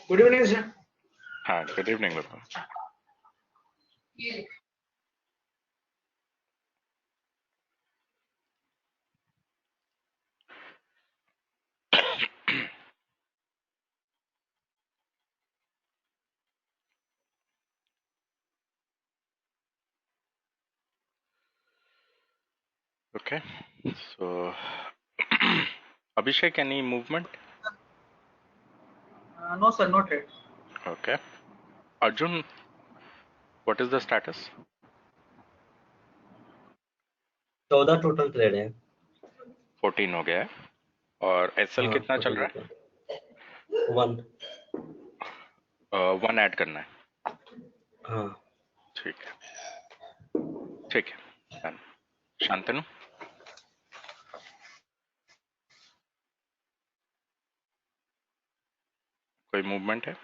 Good evening sir. हाँ, good evening Vipul. Okay, so Abhishek, any movement? No sir, no trade. Okay. Arjun, what is the status? 14 total trade है। 14 हो गया है। और SL हाँ, कितना चल 14 रहा है? 1। 1 ऐड करना है। हाँ, ठीक है, ठीक है। Done. शांतनु, कोई मूवमेंट है?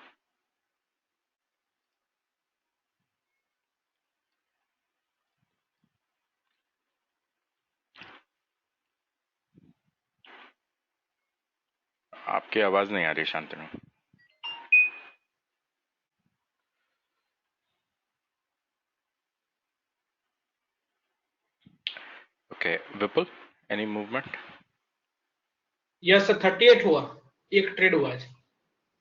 आपकी आवाज नहीं आ रही शांतनु। ओके, विपुल, एनी मूवमेंट? यस सर, 38 हुआ, एक ट्रेड हुआ आज।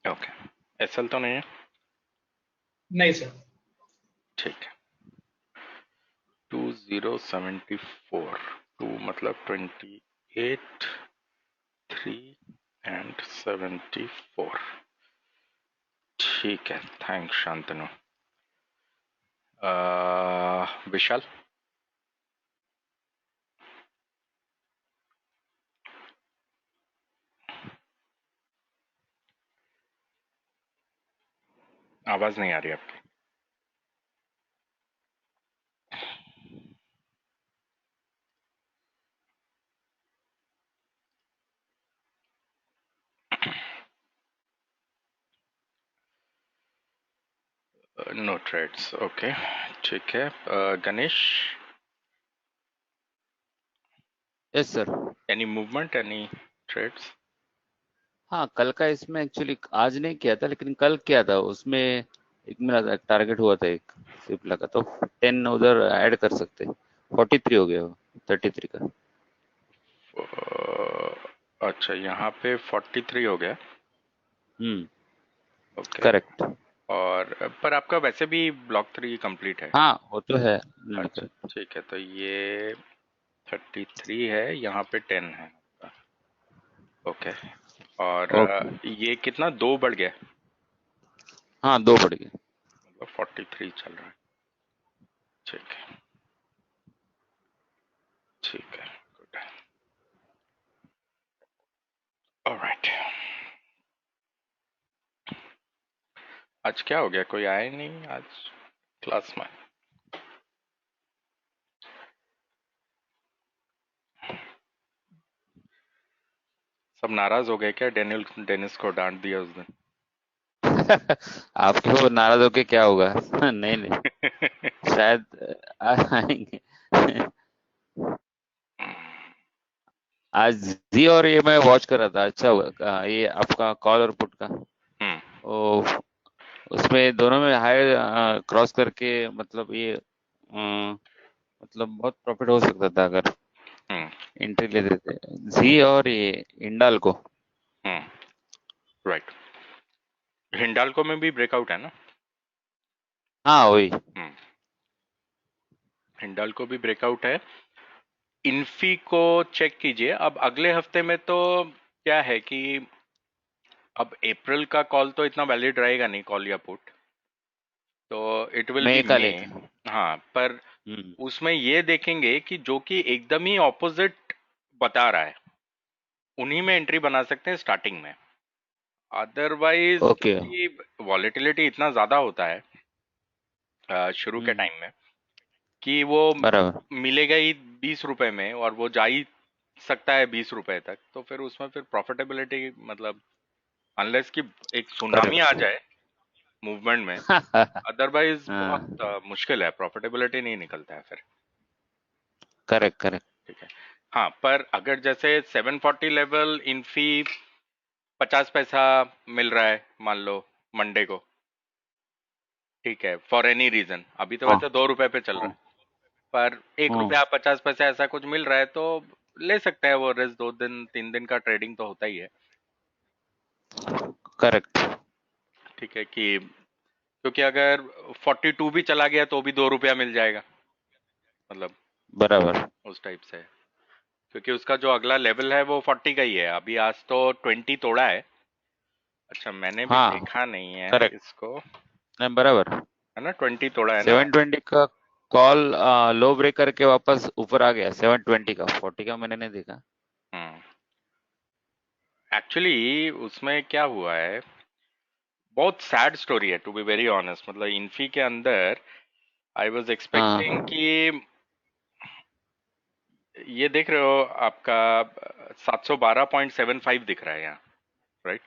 ओके, एसएल तो नहीं है? नहीं सर। ठीक है। 2074, 2 मतलब 28, 3 एंड 74। ठीक है, थैंक्स शांतनु। विशाल, आवाज नहीं आ रही आपकी। नो ट्रेड्स, ओके, ठीक है। Ganesh, yes sir. Any movement, any trades? हाँ, कल का इसमें एक्चुअली आज नहीं किया था, लेकिन कल किया था। उसमें एक मेरा टारगेट हुआ था, एक सिप लगा, तो 10 उधर ऐड कर सकते। 43 हो गया वो, 33 का। अच्छा, यहाँ पे 43 हो गया। Okay, correct. और पर आपका वैसे भी ब्लॉक 3 कंप्लीट है। हाँ, वो तो है। अच्छा, correct। ठीक है, तो ये 33 है, यहाँ पे 10 है। ओके, और ओके। ये कितना 2 बढ़ गया, हाँ, 2 बढ़ गए। मतलब 43 चल रहा है। ठीक है, ठीक है, गुड। ऑलराइट, आज क्या हो गया, कोई आया नहीं आज क्लास में? सब नाराज हो गए क्या? डेनिस को डांट दिया उस दिन। आप क्यों नाराज होके क्या होगा? नहीं नहीं, शायद आएंगे। आज जी, और ये मैं वॉच कर रहा था। अच्छा हुआ ये आपका कॉल और पुट का, ओ, उसमें दोनों में हाई क्रॉस करके, मतलब ये मतलब बहुत प्रॉफिट हो सकता था अगर एंट्री ले देते जी और ये इंडाल्को। राइट, हिंडाल्को में भी ब्रेकआउट है ना? हाँ, वही। हिंडाल्को भी ब्रेकआउट है। इन्फी को चेक कीजिए। अब अगले हफ्ते में तो क्या है कि अब अप्रैल का कॉल तो इतना वैलिड रहेगा नहीं, कॉल या पुट, तो इट विल बी मई का मे। लेके। हाँ, पर उसमें ये देखेंगे कि जो कि एकदम ही ऑपोजिट बता रहा है, उन्हीं में एंट्री बना सकते हैं स्टार्टिंग में। Otherwise okay. क्योंकि वॉलेटिलिटी इतना ज्यादा होता है शुरू के टाइम में, कि वो बराबर। मिलेगा ही 20 रुपए में और वो जा ही सकता है 20 रुपए तक, तो फिर उसमें फिर प्रॉफिटेबिलिटी, मतलब अनलेस कि एक सुनामी आ करेक्ट। जाए मूवमेंट में, अदरवाइज बहुत हाँ, मुश्किल है, प्रॉफिटेबिलिटी नहीं निकलता है फिर। Correct correct. ठीक है, हाँ, पर अगर जैसे 740 लेवल इनफी 50 पैसा मिल रहा है मान लो, मंडे को, ठीक है, फॉर एनी रीजन, अभी तो हाँ वैसे 2 रुपए पे चल रहा है, पर 1 रुपया 50 पैसे ऐसा कुछ मिल रहा है तो ले सकते हैं वो रिस्क। 2 दिन 3 दिन का ट्रेडिंग तो होता ही है, करेक्ट। ठीक है, कि क्योंकि अगर 42 भी चला गया तो भी 2 रुपया मिल जाएगा, मतलब बराबर। उस टाइप से, क्योंकि उसका जो अगला लेवल है वो 40 का ही है। अभी आज तो 20 तोड़ा है। अच्छा, मैंने भी हाँ देखा नहीं है करेक्ट, इसको, नहीं बराबर। है ना, 20 तोड़ा है ना। 720 का कॉल लो ब्रेक करके वापस ऊपर आ गया। 720 का, 40 का मैंने नहीं देखा। एक्चुअली उसमें क्या हुआ है, बहुत सैड स्टोरी है टू बी वेरी ऑनेस्ट। मतलब इन्फी के अंदर आई वाज एक्सपेक्टिंग हाँ कि ये देख रहे हो आपका 712.75 दिख रहा है यहाँ, right.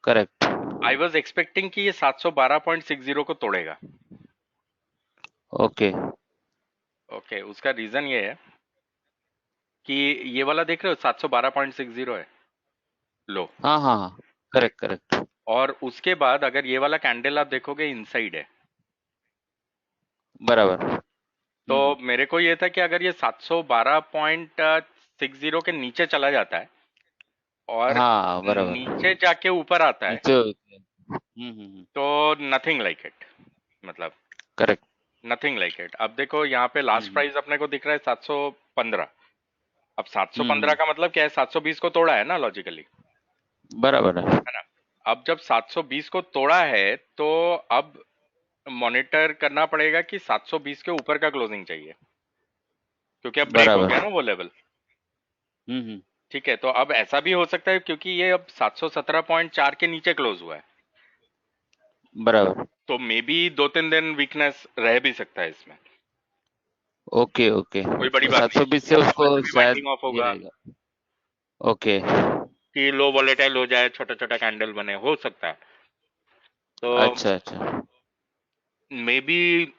Correct. I was expecting कि ये 712.60 को तोड़ेगा। ओके। ओके, उसका रीजन ये है कि ये वाला देख रहे हो 712.60 है लो, हाँ हाँ हाँ, करेक्ट करेक्ट। और उसके बाद अगर ये वाला कैंडल आप देखोगे इनसाइड है। बराबर। तो मेरे को ये था कि अगर ये 712.60 के नीचे चला जाता है और हाँ बराबर, नीचे जाके ऊपर आता है नीचे। तो नथिंग लाइक इट, मतलब करेक्ट। Nothing like it. अब देखो यहाँ पे लास्ट प्राइस अपने को दिख रहा है 715। अब 715 का मतलब क्या है, 720 को तोड़ा है ना लॉजिकली, बराबर है। है ना। अब जब 720 को तोड़ा है तो अब मॉनिटर करना पड़ेगा कि 720 के ऊपर का क्लोजिंग चाहिए, क्योंकि अब ब्रेक हो बराबर। गया ना वो लेवल। ठीक है, तो अब ऐसा भी हो सकता है क्योंकि ये अब 717.4 के नीचे क्लोज हुआ है, बराबर। तो मे बी 2-3 दिन वीकनेस रह भी सकता है इसमें। ओके ओके, कोई बड़ी तो बात नहीं, 720 से या उसको वैसे भी शायद वाइंडिंग ऑफ ये होगा रहेगा। ओके। कि लो वॉलेटाइल हो जाए, छोटा छोटा कैंडल बने, हो सकता है। तो अच्छा अच्छा। मे बी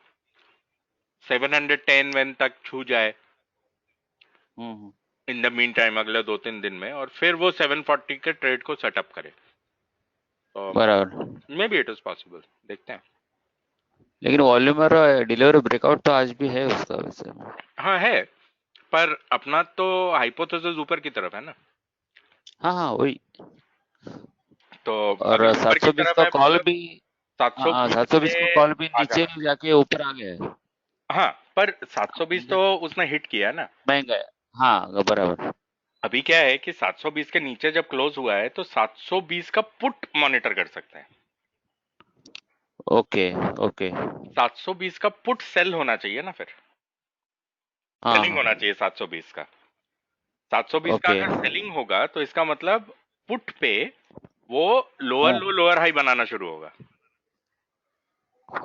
710 वेन तक छू जाए इन द मीन टाइम अगले 2-3 दिन में, और फिर वो 740 के ट्रेड को सेटअप करे, तो बराबर। May be it is possible, देखते हैं। लेकिन वॉल्यूम और डिलीवरी ब्रेकआउट तो आज भी है उसका वैसे। हाँ है, पर अपना तो हाइपोथेसिस ऊपर की तरफ है ना, हाँ हाँ वही। तो और अगर ऊपर की 720 तरफ का है कॉल मतलब भी, हाँ 720 720 पे का कॉल भी आ नीचे जाना चाहिए। जाके ऊपर आ गया है। हाँ, पर 720 तो उसने हिट किया ना। महंगा है। हाँ बराबर। अभी क्या है कि 720 के नीचे जब क्लोज हुआ है तो 720 का पुट मॉनिटर कर सकते हैं। Okay okay. 720 का पुट सेल होना चाहिए ना, फिर हाँ सेलिंग होना हाँ। चाहिए 720 का। 720 का ओके अगर सेलिंग होगा तो इसका मतलब पुट पे वो लोअर हाँ। लो लोअर हाई बनाना शुरू होगा,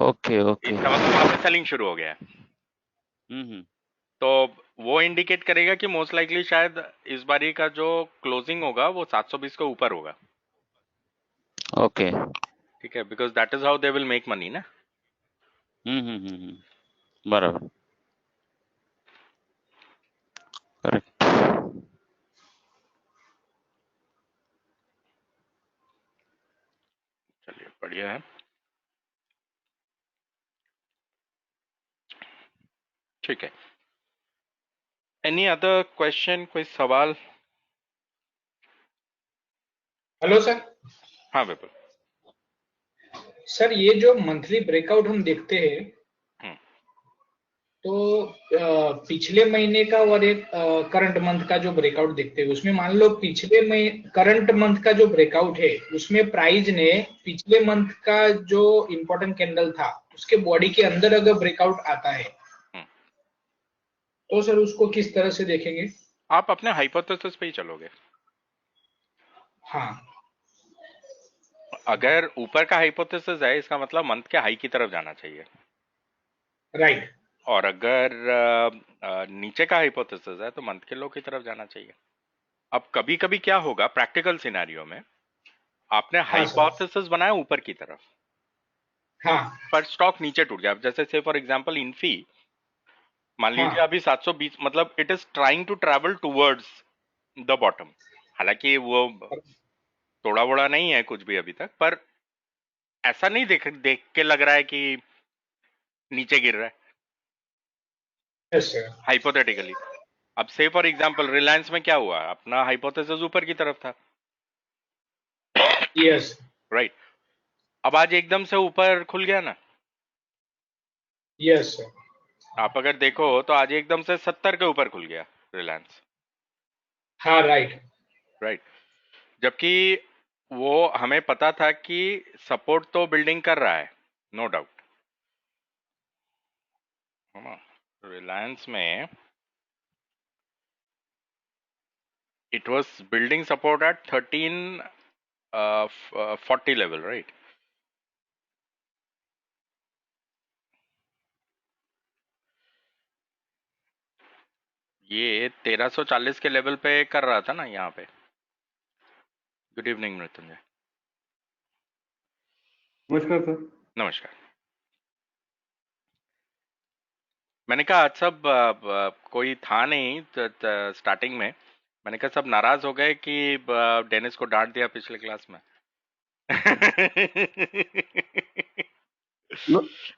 ओके ओके। इसका मतलब वहां पे सेलिंग शुरू हो गया है। हम्म। तो वो इंडिकेट करेगा कि मोस्ट लाइकली शायद इस बारी का जो क्लोजिंग होगा वो 720 के ऊपर होगा। ओके। ठीक है, because that is how they will make money ना। बराबर। करेक्ट। चलिए, बढ़िया है, ठीक है। एनी अदर क्वेश्चन, कोई सवाल? Hello sir. हाँ बिल्कुल। सर ये जो मंथली ब्रेकआउट हम देखते हैं, हम्म, तो पिछले महीने का और एक करंट मंथ का जो ब्रेकआउट देखते हैं, उसमें मान लो पिछले महीने करंट मंथ का जो ब्रेकआउट है उसमें प्राइस ने पिछले मंथ का जो इंपॉर्टेंट कैंडल था उसके बॉडी के अंदर अगर ब्रेकआउट आता है हम्म। तो सर उसको किस तरह से देखेंगे? आप अपने हाइपोथेसिस पे ही चलोगे। हाँ। अगर ऊपर का हाइपोथेसिस है इसका मतलब मंथ के हाई की तरफ जाना चाहिए, राइट। और अगर नीचे का हाइपोथेसिस है तो मंथ के लो की तरफ जाना चाहिए। अब कभी कभी क्या होगा प्रैक्टिकल सिनेरियो में, आपने हाँ सर। हाइपोथेसिस बनाया ऊपर की तरफ, हाँ पर स्टॉक नीचे टूट गया। अब जैसे से फॉर एग्जांपल इन्फी, मान लीजिए हाँ अभी 720, मतलब it is trying to travel towards the bottom. हालांकि वो तोड़ा वोड़ा नहीं है कुछ भी अभी तक, पर ऐसा नहीं देख देख के लग रहा है कि नीचे गिर रहा है यस सर। हाइपोथेटिकली। अब से फॉर एग्जांपल रिलायंस में क्या हुआ, अपना हाइपोथेसिस ऊपर की तरफ था, यस। राइट। अब आज एकदम से ऊपर खुल गया ना, यस सर। आप अगर देखो तो आज एकदम से 70 के ऊपर खुल गया रिलायंस, हाँ राइट। राइट। जबकि वो हमें पता था कि सपोर्ट तो बिल्डिंग कर रहा है, नो डाउट, है ना। रिलायंस में it was building support at 1340 level, right. ये 1340 के लेवल पे कर रहा था ना यहाँ पे। Good evening Mrityunjay. नमस्कार सर। नमस्कार। मैंने कहा आज सब कोई था नहीं स्टार्टिंग में, मैंने कहा सब नाराज हो गए कि डेनिस को डांट दिया पिछले क्लास में।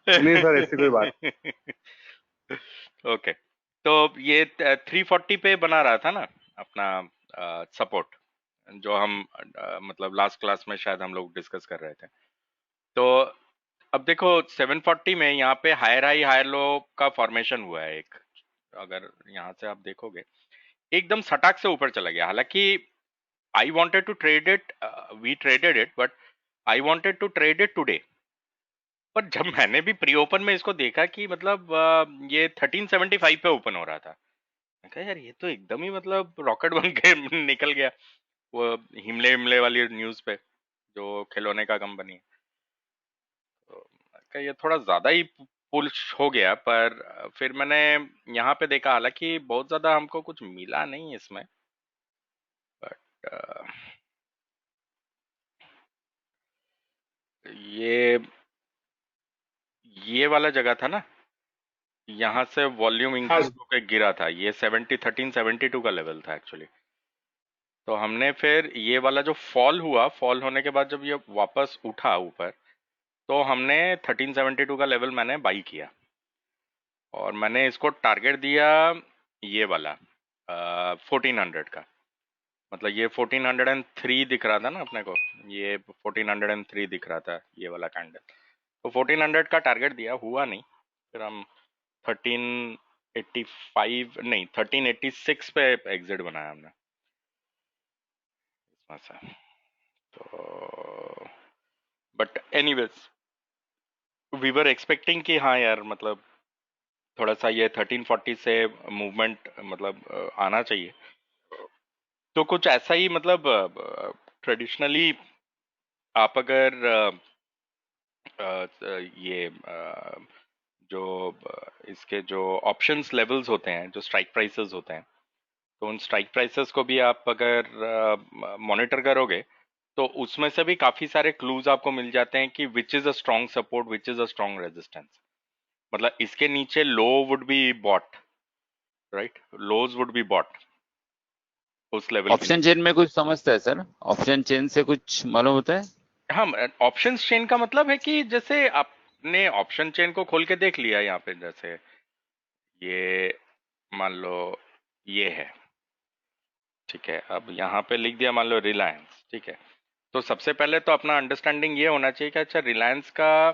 नहीं सर, ऐसी कोई बात। ओके, तो ये 340 पे बना रहा था ना अपना सपोर्ट, जो हम मतलब लास्ट क्लास में शायद हम लोग डिस्कस कर रहे थे। तो अब देखो 740 में यहाँ पे हायर हाई हायर लो का फॉर्मेशन हुआ है एक, अगर यहाँ से आप देखोगे एकदम सटाक से ऊपर चला गया। हालांकि I wanted to trade it, we traded it, but I wanted to trade it today. पर जब मैंने भी प्री ओपन में इसको देखा कि मतलब ये 1375 पे ओपन हो रहा था, मैं कहा यार ये तो एकदम ही मतलब रॉकेट बन के निकल गया, वो हिमले हिमले वाली न्यूज पे, जो खिलौने का कंपनी है। तो मैं कहा ये थोड़ा ज्यादा ही पुश हो गया। पर फिर मैंने यहाँ पे देखा, हालांकि बहुत ज्यादा हमको कुछ मिला नहीं इसमें, बट ये ये वाला जगह था ना, यहाँ से वॉल्यूम हाँ इंक्रीज होकर गिरा था, ये 1372 का लेवल था एक्चुअली। तो हमने फिर ये वाला जो फॉल हुआ, फॉल होने के बाद जब ये वापस उठा ऊपर, तो हमने 1372 का लेवल मैंने बाई किया, और मैंने इसको टारगेट दिया ये वाला 1400 का। मतलब ये 1403 दिख रहा था ना अपने को, ये 1403 दिख रहा था ये वाला कैंडल, तो 1400 का टारगेट दिया, हुआ नहीं। फिर हम 1385 नहीं 1386 पे एग्जिट बनाया हमने इसमें से। तो but anyways we were expecting कि हाँ यार मतलब थोड़ा सा ये 1340 से मूवमेंट मतलब आना चाहिए। तो कुछ ऐसा ही मतलब ट्रेडिशनली आप अगर ये जो इसके जो ऑप्शंस लेवल्स होते हैं, जो स्ट्राइक प्राइसेस होते हैं, तो उन स्ट्राइक प्राइसेस को भी आप अगर मॉनिटर करोगे तो उसमें से भी काफी सारे क्लूज आपको मिल जाते हैं कि which is a strong support, which is a strong resistance. मतलब इसके नीचे low would be bought, right, lows would be bought उस लेवल के ऑप्शन चेन में कुछ समझता है सर? ऑप्शन चेन से कुछ मालूम होता है? हाँ, ऑप्शन चेन का मतलब है कि जैसे आपने ऑप्शन चेन को खोल के देख लिया, यहाँ पे जैसे ये मान लो ये है, ठीक है, अब यहाँ पे लिख दिया मान लो रिलायंस, ठीक है। तो सबसे पहले तो अपना अंडरस्टैंडिंग ये होना चाहिए कि अच्छा रिलायंस का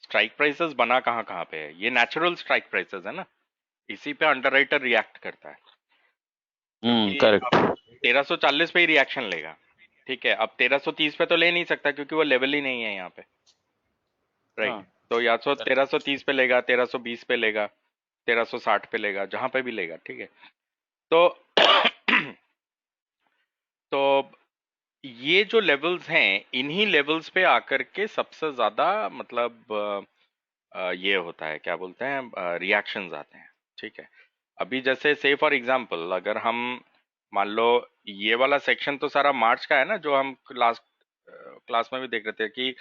स्ट्राइक प्राइसेस बना कहाँ कहाँ पे है। ये नेचुरल स्ट्राइक प्राइसेस है ना, इसी पे अंडरराइटर रिएक्ट करता है, क्योंकि करेक्ट। अब 1340 पे ही रिएक्शन लेगा, ठीक है। अब 1330 पे तो ले नहीं सकता क्योंकि वो लेवल ही नहीं है यहाँ पे, राइट। हाँ तो या तो 1330 पे लेगा, 1320 पे लेगा, 1360 पे लेगा, जहां पे भी लेगा, ठीक है। तो तो ये जो लेवल्स हैं, इन्हीं लेवल्स पे आकर के सबसे ज्यादा मतलब ये होता है, क्या बोलते हैं, रिएक्शंस आते हैं, ठीक है। अभी जैसे से फॉर एग्जांपल अगर हम मान लो ये वाला सेक्शन तो सारा मार्च का है ना, जो हम लास्ट क्लास में भी देख रहे थे कि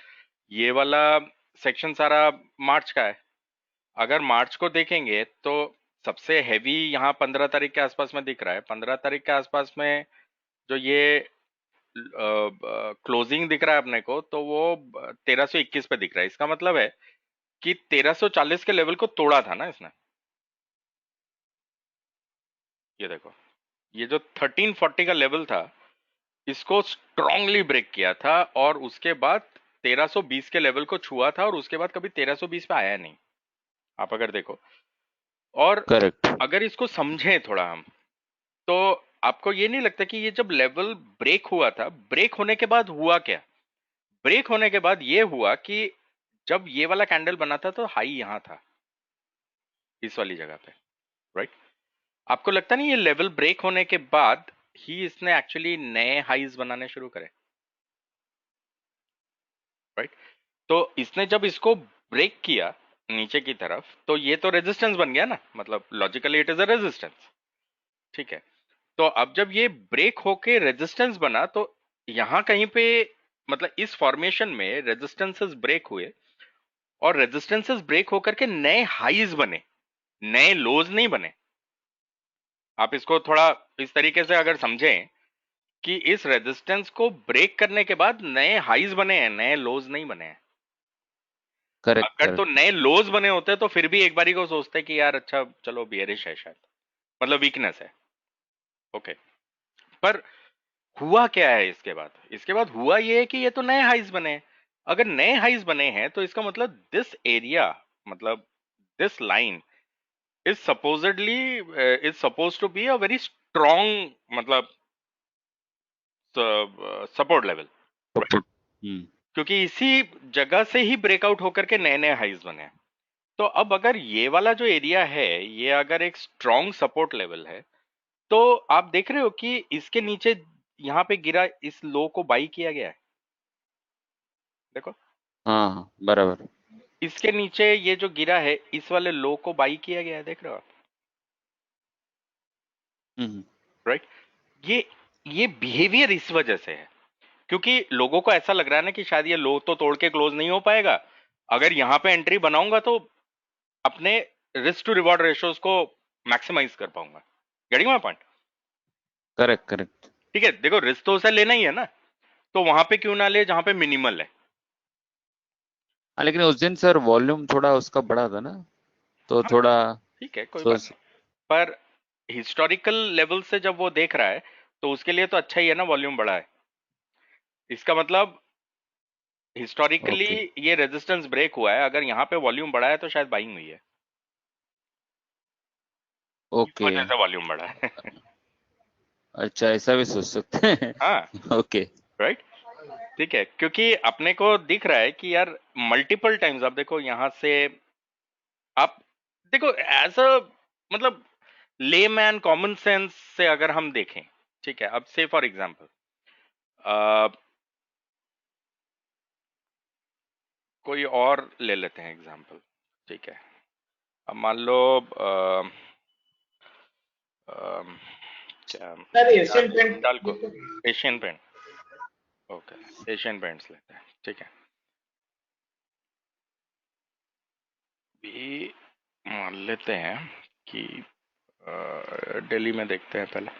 ये वाला सेक्शन सारा मार्च का है। अगर मार्च को देखेंगे तो सबसे हैवी यहाँ 15 तारीख के आसपास में दिख रहा है। 15 तारीख के आसपास में जो ये क्लोजिंग दिख रहा है अपने को, तो वो 1321 पे दिख रहा है। इसका मतलब है कि 1340 के लेवल को तोड़ा था ना इसने। ये देखो, ये जो 1340 का लेवल था, इसको स्ट्रांगली ब्रेक किया था और उसके बाद 1320 के लेवल को छुआ था और उसके बाद कभी 1320 पे आया नहीं, आप अगर देखो। और करेक्ट। अगर इसको समझें थोड़ा हम, तो आपको ये नहीं लगता कि ये जब लेवल ब्रेक हुआ था, ब्रेक होने के बाद हुआ क्या? ब्रेक होने के बाद ये हुआ कि जब ये वाला कैंडल बना था तो हाई यहां था, इस वाली जगह पे, राइट? आपको लगता नहीं ये लेवल ब्रेक होने के बाद ही इसने एक्चुअली नए हाईज बनाने शुरू करे, राइट? तो इसने जब इसको ब्रेक किया नीचे की तरफ, तो ये तो रेजिस्टेंस बन गया ना, मतलब logically it is a resistance, ठीक है? तो अब जब ये ब्रेक होके रेजिस्टेंस बना, तो यहां कहीं पे, मतलब इस फॉर्मेशन में रेजिस्टेंसेस ब्रेक हुए और रेजिस्टेंसेस ब्रेक होकर के नए हाईज बने, नए लोज नहीं बने। आप इसको थोड़ा इस तरीके से अगर समझें कि इस रेजिस्टेंस को ब्रेक करने के बाद नए हाईज बने हैं, नए लोज नहीं बने हैं। करेक्ट अगर तो करेक्ट। नए लोज बने होते तो फिर भी एक बारी को सोचते कि यार अच्छा चलो बियरिश है शायद, मतलब वीकनेस है, ओके। पर हुआ क्या है इसके बाद? इसके बाद हुआ ये है कि ये तो नए हाइज बने हैं। अगर नए हाइज बने हैं तो इसका मतलब दिस एरिया, मतलब this line is supposedly is suppose to be a very strong, मतलब सपोर्ट लेवल, क्योंकि इसी जगह से ही ब्रेकआउट होकर के नए नए हाइज बने हैं। तो अब अगर ये वाला जो एरिया है, ये अगर एक स्ट्रॉन्ग सपोर्ट लेवल है, तो आप देख रहे हो कि इसके नीचे यहाँ पे गिरा, इस लो को बाई किया गया है, देखो। हाँ हाँ, बराबर। इसके नीचे ये जो गिरा है, इस वाले लो को बाई किया गया है, देख रहे हो आप, हम्म। राइट? ये बिहेवियर इस वजह से है क्योंकि लोगों को ऐसा लग रहा है ना कि शायद ये लो तो तोड़ के क्लोज नहीं हो पाएगा, अगर यहाँ पे एंट्री बनाऊंगा तो अपने रिस्क टू रिवॉर्ड रेशियोज को मैक्सिमाइज कर पाऊंगा। Getting my point? Correct correct. ठीक है, देखो रिस्क तो उसे लेना ही है ना, तो वहां पे क्यों ना ले जहां पे मिनिमल है। हाँ, लेकिन उस दिन सर वॉल्यूम थोड़ा उसका बड़ा था ना, तो हाँ, थोड़ा ठीक है, कोई बात सोच। नहीं। पर हिस्टोरिकल लेवल से जब वो देख रहा है तो उसके लिए तो अच्छा ही है ना, वॉल्यूम बड़ा है। इसका मतलब हिस्टोरिकली ओके ये रेजिस्टेंस ब्रेक हुआ है, अगर यहाँ पे वॉल्यूम बढ़ा है तो शायद बाइंग हुई है, इस ओके। वजह से वॉल्यूम बढ़ा है। अच्छा, ऐसा भी सोच सकते हैं। हाँ, ओके। राइट, ठीक है, क्योंकि अपने को दिख रहा है कि यार मल्टीपल टाइम्स, आप देखो यहाँ से, आप देखो एज अ, मतलब लेमैन कॉमन सेंस से अगर हम देखें, ठीक है, अब से फॉर एग्जांपल कोई और ले लेते हैं एग्जांपल, ठीक है। अब मान लो क्या, sir Asian paint Hindalco, Asian paint, okay, Asian paints लेते हैं, ठीक है। भी मान लेते हैं कि दिल्ली में देखते हैं पहले,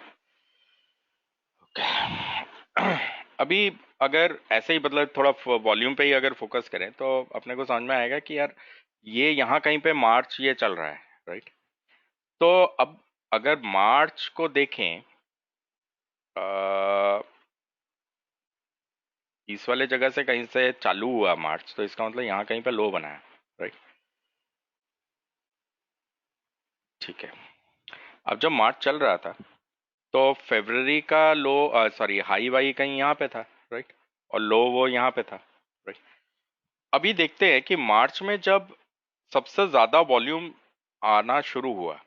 ओके। अभी अगर ऐसे ही मतलब थोड़ा वॉल्यूम पे ही अगर फोकस करें तो अपने को समझ में आएगा कि यार ये यहाँ कहीं पे मार्च ये चल रहा है, राइट? तो अब अगर मार्च को देखें, इस वाले जगह से कहीं से चालू हुआ मार्च, तो इसका मतलब यहाँ कहीं पे लो बना है, राइट? ठीक है। अब जब मार्च चल रहा था तो फेब्रवरी का लो, सॉरी हाई वाई कहीं यहाँ पे था, राइट? और लो वो यहाँ पे था, राइट? अभी देखते हैं कि मार्च में जब सबसे ज्यादा वॉल्यूम आना शुरू हुआ,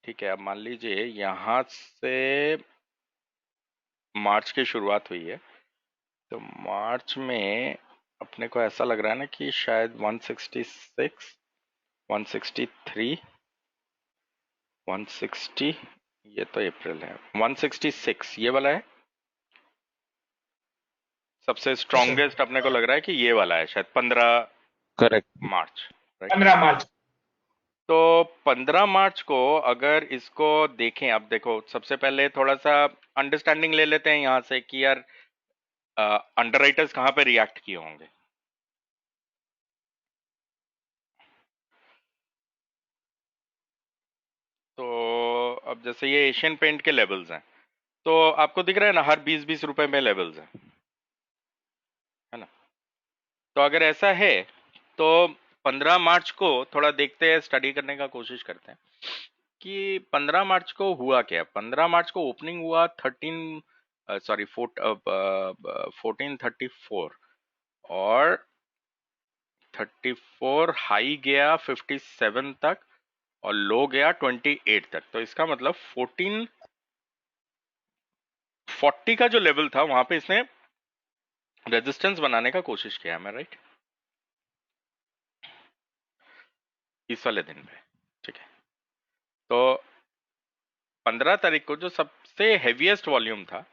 ठीक है, अब मान लीजिए यहाँ से मार्च की शुरुआत हुई है, तो मार्च में अपने को ऐसा लग रहा है ना कि शायद 166, 163, 160, ये तो अप्रैल है, 166 ये वाला है सबसे स्ट्रॉन्गेस्ट। अपने को लग रहा है कि ये वाला है शायद 15 करेक्ट। मार्च, राइट? 15 मार्च। तो 15 मार्च को अगर इसको देखें, अब देखो सबसे पहले थोड़ा सा अंडरस्टैंडिंग ले लेते हैं यहाँ से कि यार अंडरराइटर्स कहाँ पे रिएक्ट किए होंगे? तो अब जैसे ये एशियन पेंट के लेवल्स हैं, तो आपको दिख रहा है ना, हर 20-20 रुपए में लेवल्स हैं, है ना? तो अगर ऐसा है तो 15 मार्च को थोड़ा देखते हैं, स्टडी करने का कोशिश करते हैं कि 15 मार्च को हुआ क्या। 15 मार्च को ओपनिंग हुआ 1434 और 34 हाई गया 57 तक और लो गया 28 तक। तो इसका मतलब 1440 का जो लेवल था वहां पे इसने रेजिस्टेंस बनाने का कोशिश किया, मैं राइट, इस वाले दिन पे, ठीक है। तो 15 तारीख को जो सबसे हेवीएस्ट वॉल्यूम था,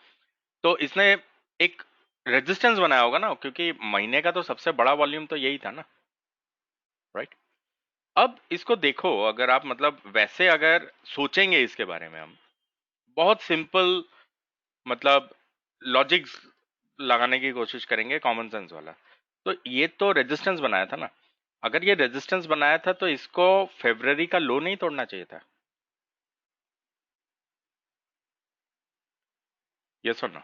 तो इसने एक रेजिस्टेंस बनाया होगा ना, क्योंकि महीने का तो सबसे बड़ा वॉल्यूम तो यही था ना, राइट। अब इसको देखो, अगर आप मतलब वैसे अगर सोचेंगे इसके बारे में, हम बहुत सिंपल मतलब लॉजिक लगाने की कोशिश करेंगे, कॉमन सेंस वाला। तो ये तो रेजिस्टेंस बनाया था ना, अगर ये रेजिस्टेंस बनाया था तो इसको फरवरी का लो नहीं तोड़ना चाहिए था? यस और नो?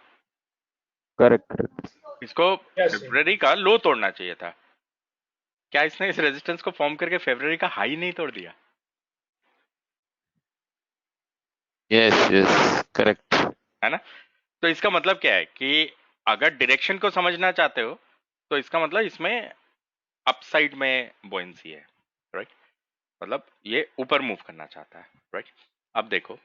Correct correct. इसको यस फरवरी का लो तोड़ना चाहिए था। क्या इसने इस रेजिस्टेंस को फॉर्म करके फरवरी का हाई नहीं तोड़ दिया? Yes yes correct. है ना? तो इसका मतलब क्या है कि अगर डायरेक्शन को समझना चाहते हो तो इसका मतलब इसमें अपसाइड में बोइंसी है, राइट। मतलब ये ऊपर मूव करना चाहता है, राइट। अब देखो,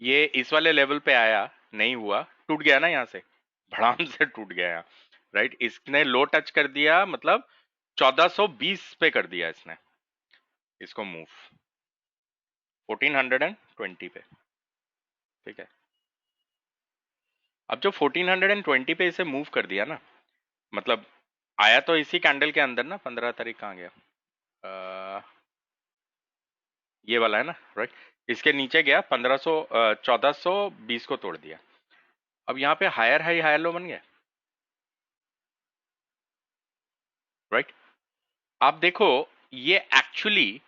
ये इस वाले लेवल पे आया, नहीं हुआ, टूट गया ना, यहाँ से भड़ाम से टूट गया यहाँ, राइट। इसने लो टच कर दिया, मतलब 1420 पे कर दिया इसने इसको मूव, 1420 पे, ठीक है। अब जो 1420 पे इसे मूव कर दिया ना, मतलब आया तो इसी कैंडल के अंदर ना, 15 तारीख कहाँ गया, ये वाला है ना, राइट। इसके नीचे गया 1500 1420 को तोड़ दिया। अब यहाँ पे हायर हाई हायर लो बन गया, राइट। आप देखो, ये एक्चुअली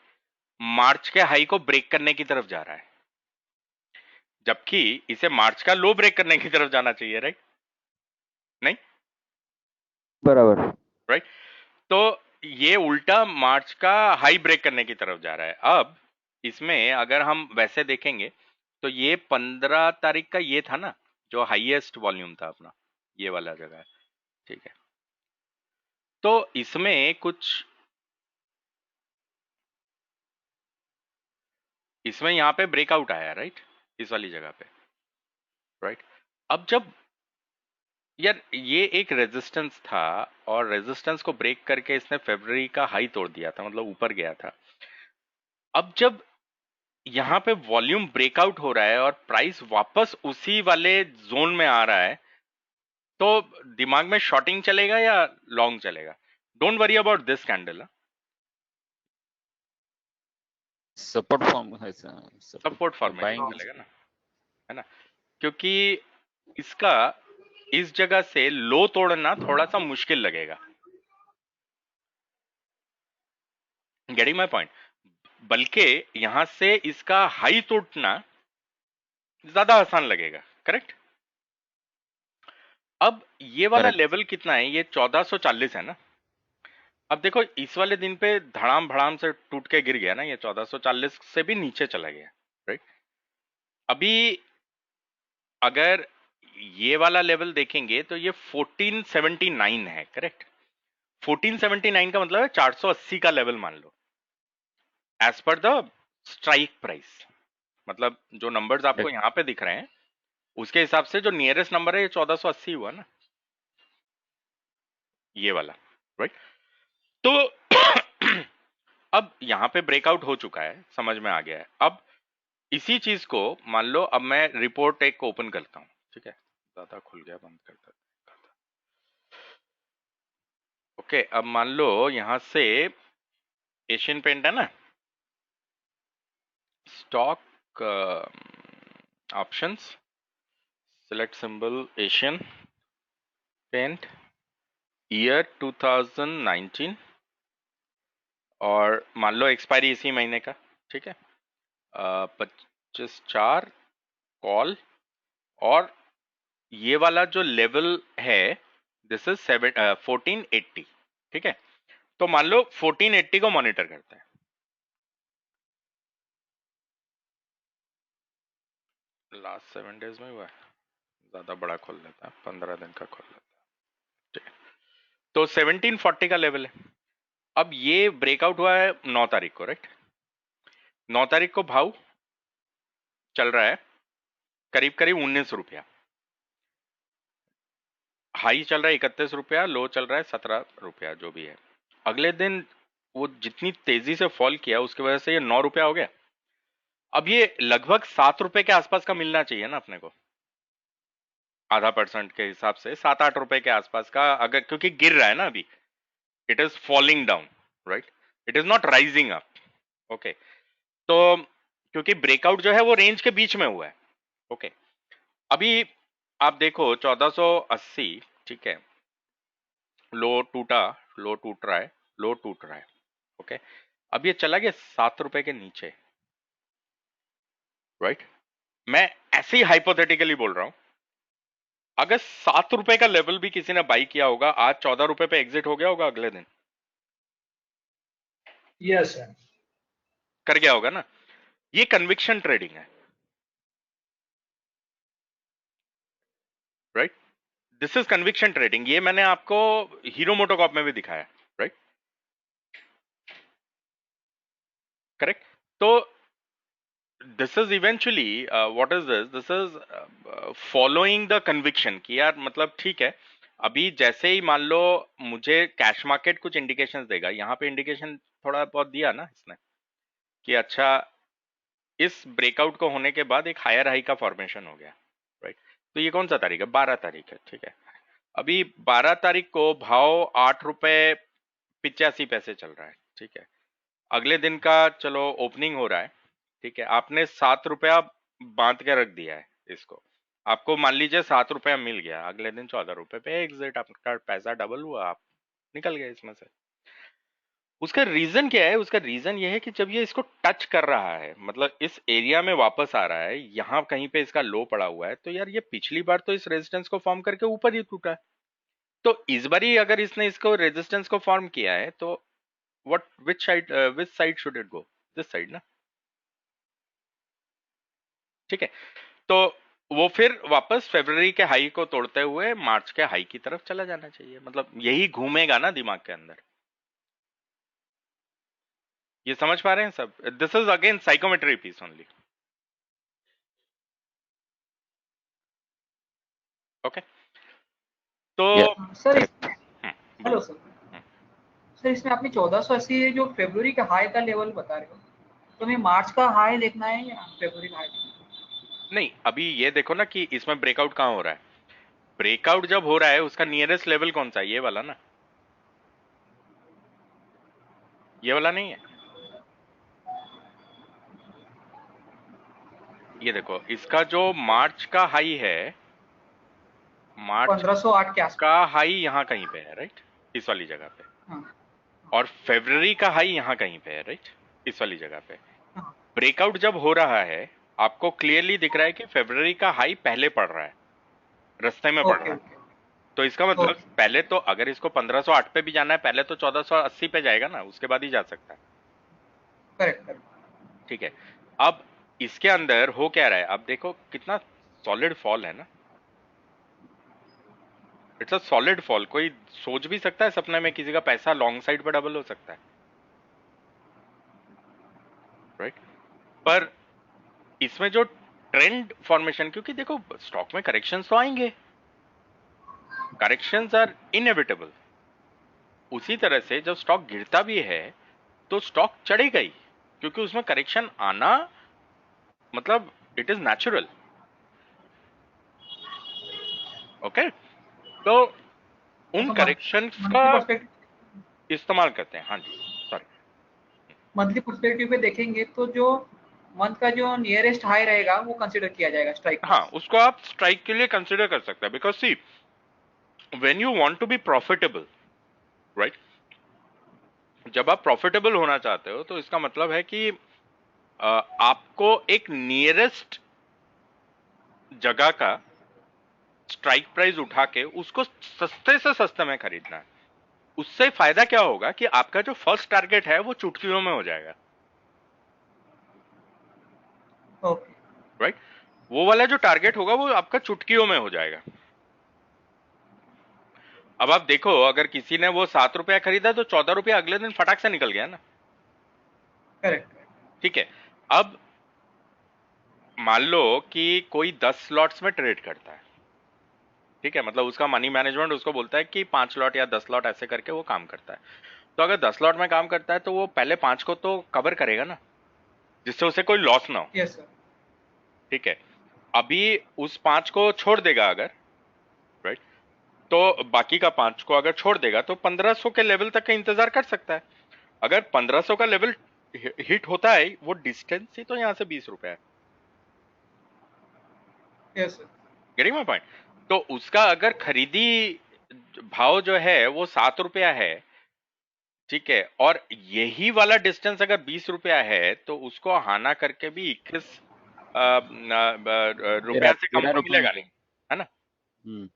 मार्च के हाई को ब्रेक करने की तरफ जा रहा है, जबकि इसे मार्च का लो ब्रेक करने की तरफ जाना चाहिए, राइट? नहीं, बराबर। राइट। तो ये उल्टा मार्च का हाई ब्रेक करने की तरफ जा रहा है। अब इसमें अगर हम वैसे देखेंगे तो ये 15 तारीख का ये था ना, जो हाईएस्ट वॉल्यूम था अपना, ये वाला जगह है, ठीक है। तो इसमें कुछ, इसमें यहाँ पे ब्रेकआउट आया, राइट, इस वाली जगह पे, राइट। अब जब यार ये एक रेजिस्टेंस था और रेजिस्टेंस को ब्रेक करके इसने फरवरी का हाई तोड़ दिया था, मतलब ऊपर गया था। अब जब यहाँ पे वॉल्यूम ब्रेकआउट हो रहा है और प्राइस वापस उसी वाले जोन में आ रहा है, तो दिमाग में शॉर्टिंग चलेगा या लॉन्ग चलेगा? Don't worry about this candle, support form है, सपोर्ट फॉर्मेशन बाइंग। चलेगा ना, है ना? क्योंकि इसका इस जगह से लो तोड़ना थोड़ा सा मुश्किल लगेगा, गेटिंग माय पॉइंट। बल्कि यहां से इसका हाई तोड़ना ज्यादा आसान लगेगा, करेक्ट। अब ये वाला करेक्ट। लेवल कितना है? ये 1440 है ना। अब देखो, इस वाले दिन पे धड़ाम भड़ाम से टूट के गिर गया ना, ये 1440 से भी नीचे चला गया, राइट। अभी अगर ये वाला लेवल देखेंगे तो ये 1479 है, करेक्ट। 1479 का मतलब है 480 का लेवल मान लो, as per the strike price. मतलब जो नंबर्स आपको यहाँ पे दिख रहे हैं उसके हिसाब से जो नियरेस्ट नंबर है ये 1480 हुआ ना, ये वाला, राइट। तो अब यहाँ पे ब्रेकआउट हो चुका है, समझ में आ गया है। अब इसी चीज को मान लो, अब मैं रिपोर्ट एक को ओपन करता हूँ, ठीक है। ज्यादा खुल गया, बंद करता। ओके, अब मान लो यहां से एशियन पेंट है ना, stock options, select symbol Asian, 10th year 2019 और मान लो एक्सपायरी इसी महीने का, ठीक है। 25/4 कॉल, और ये वाला जो लेवल है दिस इज 1480, ठीक है। तो मान लो 1480 को मॉनिटर करते हैं। लास्ट 7 डेज में हुआ है, ज्यादा बड़ा खोल लेता है, 15 दिन का खोल लेता है, ठीक है। तो 1740 का लेवल है। अब ये ब्रेकआउट हुआ है 9 तारीख को, राइट। 9 तारीख को भाव चल रहा है करीब करीब 19 रुपया, हाई चल रहा है 31 रुपया, लो चल रहा है 17 रुपया, जो भी है। अगले दिन वो जितनी तेजी से फॉल किया उसकी वजह से ये 9 रुपया हो गया। अब ये लगभग 7 रुपए के आसपास का मिलना चाहिए ना अपने को, आधा % के हिसाब से 7-8 रुपए के आसपास का, अगर क्योंकि गिर रहा है ना अभी, it is falling down, right, it is not rising up, okay. तो क्योंकि ब्रेकआउट जो है वो रेंज के बीच में हुआ है, ओके। अभी आप देखो 1480, ठीक है, लो टूटा, लो टूट रहा है, लो टूट रहा है, ओके। अब ये चला गया 7 रुपए के नीचे, राइट। मैं ऐसे ही हाइपोथेटिकली बोल रहा हूं, अगर 7 रुपए का लेवल भी किसी ने बाई किया होगा, आज 14 रुपए पे एग्जिट हो गया होगा अगले दिन, यस सर, कर गया होगा ना। ये कन्विक्शन ट्रेडिंग है, right. This is conviction trading. ये मैंने आपको हीरो मोटोकॉर्प में भी दिखाया, राइट, करेक्ट। तो this is eventually what is this, this is following the conviction कि यार मतलब ठीक है। अभी जैसे ही मान लो मुझे कैश मार्केट कुछ इंडिकेशंस देगा, यहाँ पे इंडिकेशन थोड़ा बहुत दिया ना इसने कि अच्छा इस ब्रेकआउट को होने के बाद एक हायर हाई का फॉर्मेशन हो गया, राइट। तो ये कौन सा तारीख है, 12 तारीख है, ठीक है। अभी 12 तारीख को भाव 8 रुपए 85 पैसे चल रहा है, ठीक है। अगले दिन का चलो ओपनिंग हो रहा है, ठीक है। आपने 7 रुपया बांध के रख दिया है इसको, आपको मान लीजिए 7 रुपया मिल गया, अगले दिन 14 रुपए पे एग्जिट, आपका पैसा डबल हुआ, आप निकल गए इसमें से। उसका रीजन क्या है, उसका रीजन ये है कि जब ये इसको टच कर रहा है, मतलब इस एरिया में वापस आ रहा है, यहां कहीं पे इसका लो पड़ा हुआ है, तो यार ये पिछली बार तो इस रेजिस्टेंस को फॉर्म करके ऊपर ही टूटा है। तो इस बार ही अगर इसने इसको रेजिस्टेंस को फॉर्म किया है तो what which side should it go, this side ना, ठीक है। तो वो फिर वापस फरवरी के हाई को तोड़ते हुए मार्च के हाई की तरफ चला जाना चाहिए, मतलब यही घूमेगा ना दिमाग के अंदर। ये समझ पा रहे हैं सब? This is again psychometry piece only, okay. तो Yeah, sir correct. Hello sir, sir इसमें आपने 1480 जो फरवरी का हाई का लेवल बता रहे हो, तो हमें मार्च का हाई देखना है या फरवरी का हाई देखना है? नहीं, अभी ये देखो ना कि इसमें ब्रेकआउट कहाँ हो रहा है। ब्रेकआउट जब हो रहा है उसका नियरेस्ट लेवल कौन सा है, ये वाला ना, ये वाला नहीं है। ये देखो इसका जो मार्च का हाई है, मार्च 1508 के आसपास का हाई यहाँ कहीं पे है, राइट, इस वाली जगह पे। हाँ, और फरवरी का हाई यहाँ कहीं पे है, राइट, इस वाली जगह पे। हाँ, ब्रेकआउट जब हो रहा है आपको क्लियरली दिख रहा है कि फरवरी का हाई पहले पड़ रहा है, रास्ते में पड़ ओके रहा है। ओके, तो इसका मतलब ओके, पहले तो अगर इसको 1508 पे भी जाना है, पहले तो 1480 पे जाएगा ना, उसके बाद ही जा सकता है, करेक्ट करेक्ट, ठीक है। अब इसके अंदर हो क्या रहा है, अब देखो कितना सॉलिड फॉल है ना, इट्स अ सॉलिड फॉल। कोई सोच भी सकता है सपने में किसी का पैसा लॉन्ग साइड पर डबल हो सकता है, राइट। पर इसमें जो ट्रेंड फॉर्मेशन, क्योंकि देखो स्टॉक में करेक्शंस तो आएंगे, करेक्शंस आर इनएविटेबल। उसी तरह से जब स्टॉक गिरता भी है तो स्टॉक चढ़ेगा ही, क्योंकि उसमें करेक्शन आना मतलब इट इज नेचुरल, ओके। तो उन करेक्शंस का मंथली पर्सपेक्टिव इस्तेमाल करते हैं। हाँ जी, सॉरी। मंथली पर्सपेक्टिव पे देखेंगे तो जो मंथ का जो नियरेस्ट हाई रहेगा वो कंसीडर किया जाएगा स्ट्राइक हाँ, प्राइस। उसको आप स्ट्राइक के लिए कंसिडर कर सकते हैं, because see when you want to be profitable, right, जब आप प्रॉफिटेबल होना चाहते हो तो इसका मतलब है कि आपको एक नियरेस्ट जगह का स्ट्राइक प्राइस उठा के उसको सस्ते से सस्ते में खरीदना है। उससे फायदा क्या होगा कि आपका जो फर्स्ट टारगेट है वो चुटकियों में हो जाएगा, ओके, राइट। वो वाला जो टारगेट होगा वो आपका चुटकियों में हो जाएगा। अब आप देखो, अगर किसी ने वो 7 रुपया खरीदा तो 14 रुपया अगले दिन फटाक से निकल गया ना। करेक्ट, ठीक है, अब मान लो कि कोई 10 स्लॉट्स में ट्रेड करता है, ठीक है, मतलब उसका मनी मैनेजमेंट उसको बोलता है कि 5 लॉट या 10 लॉट ऐसे करके वो काम करता है। तो अगर 10 लॉट में काम करता है तो वो पहले 5 को तो कवर करेगा ना, जिससे उसे कोई लॉस ना हो। यस सर, ठीक है, अभी उस 5 को छोड़ देगा अगर, राइट, तो बाकी का 5 को अगर छोड़ देगा तो 1500 के लेवल तक का इंतजार कर सकता है। अगर 1500 का लेवल हिट होता है, वो डिस्टेंस ही तो यहां से 20 रुपया है। Yes sir, getting my point? तो उसका अगर खरीदी भाव जो है वो 7 रुपया है, ठीक है, और यही वाला डिस्टेंस अगर 20 रुपया है तो उसको हाना करके भी 21 रुपया से कम 13 तो रुपए। मिलेगा नहीं, है ना। हम्म।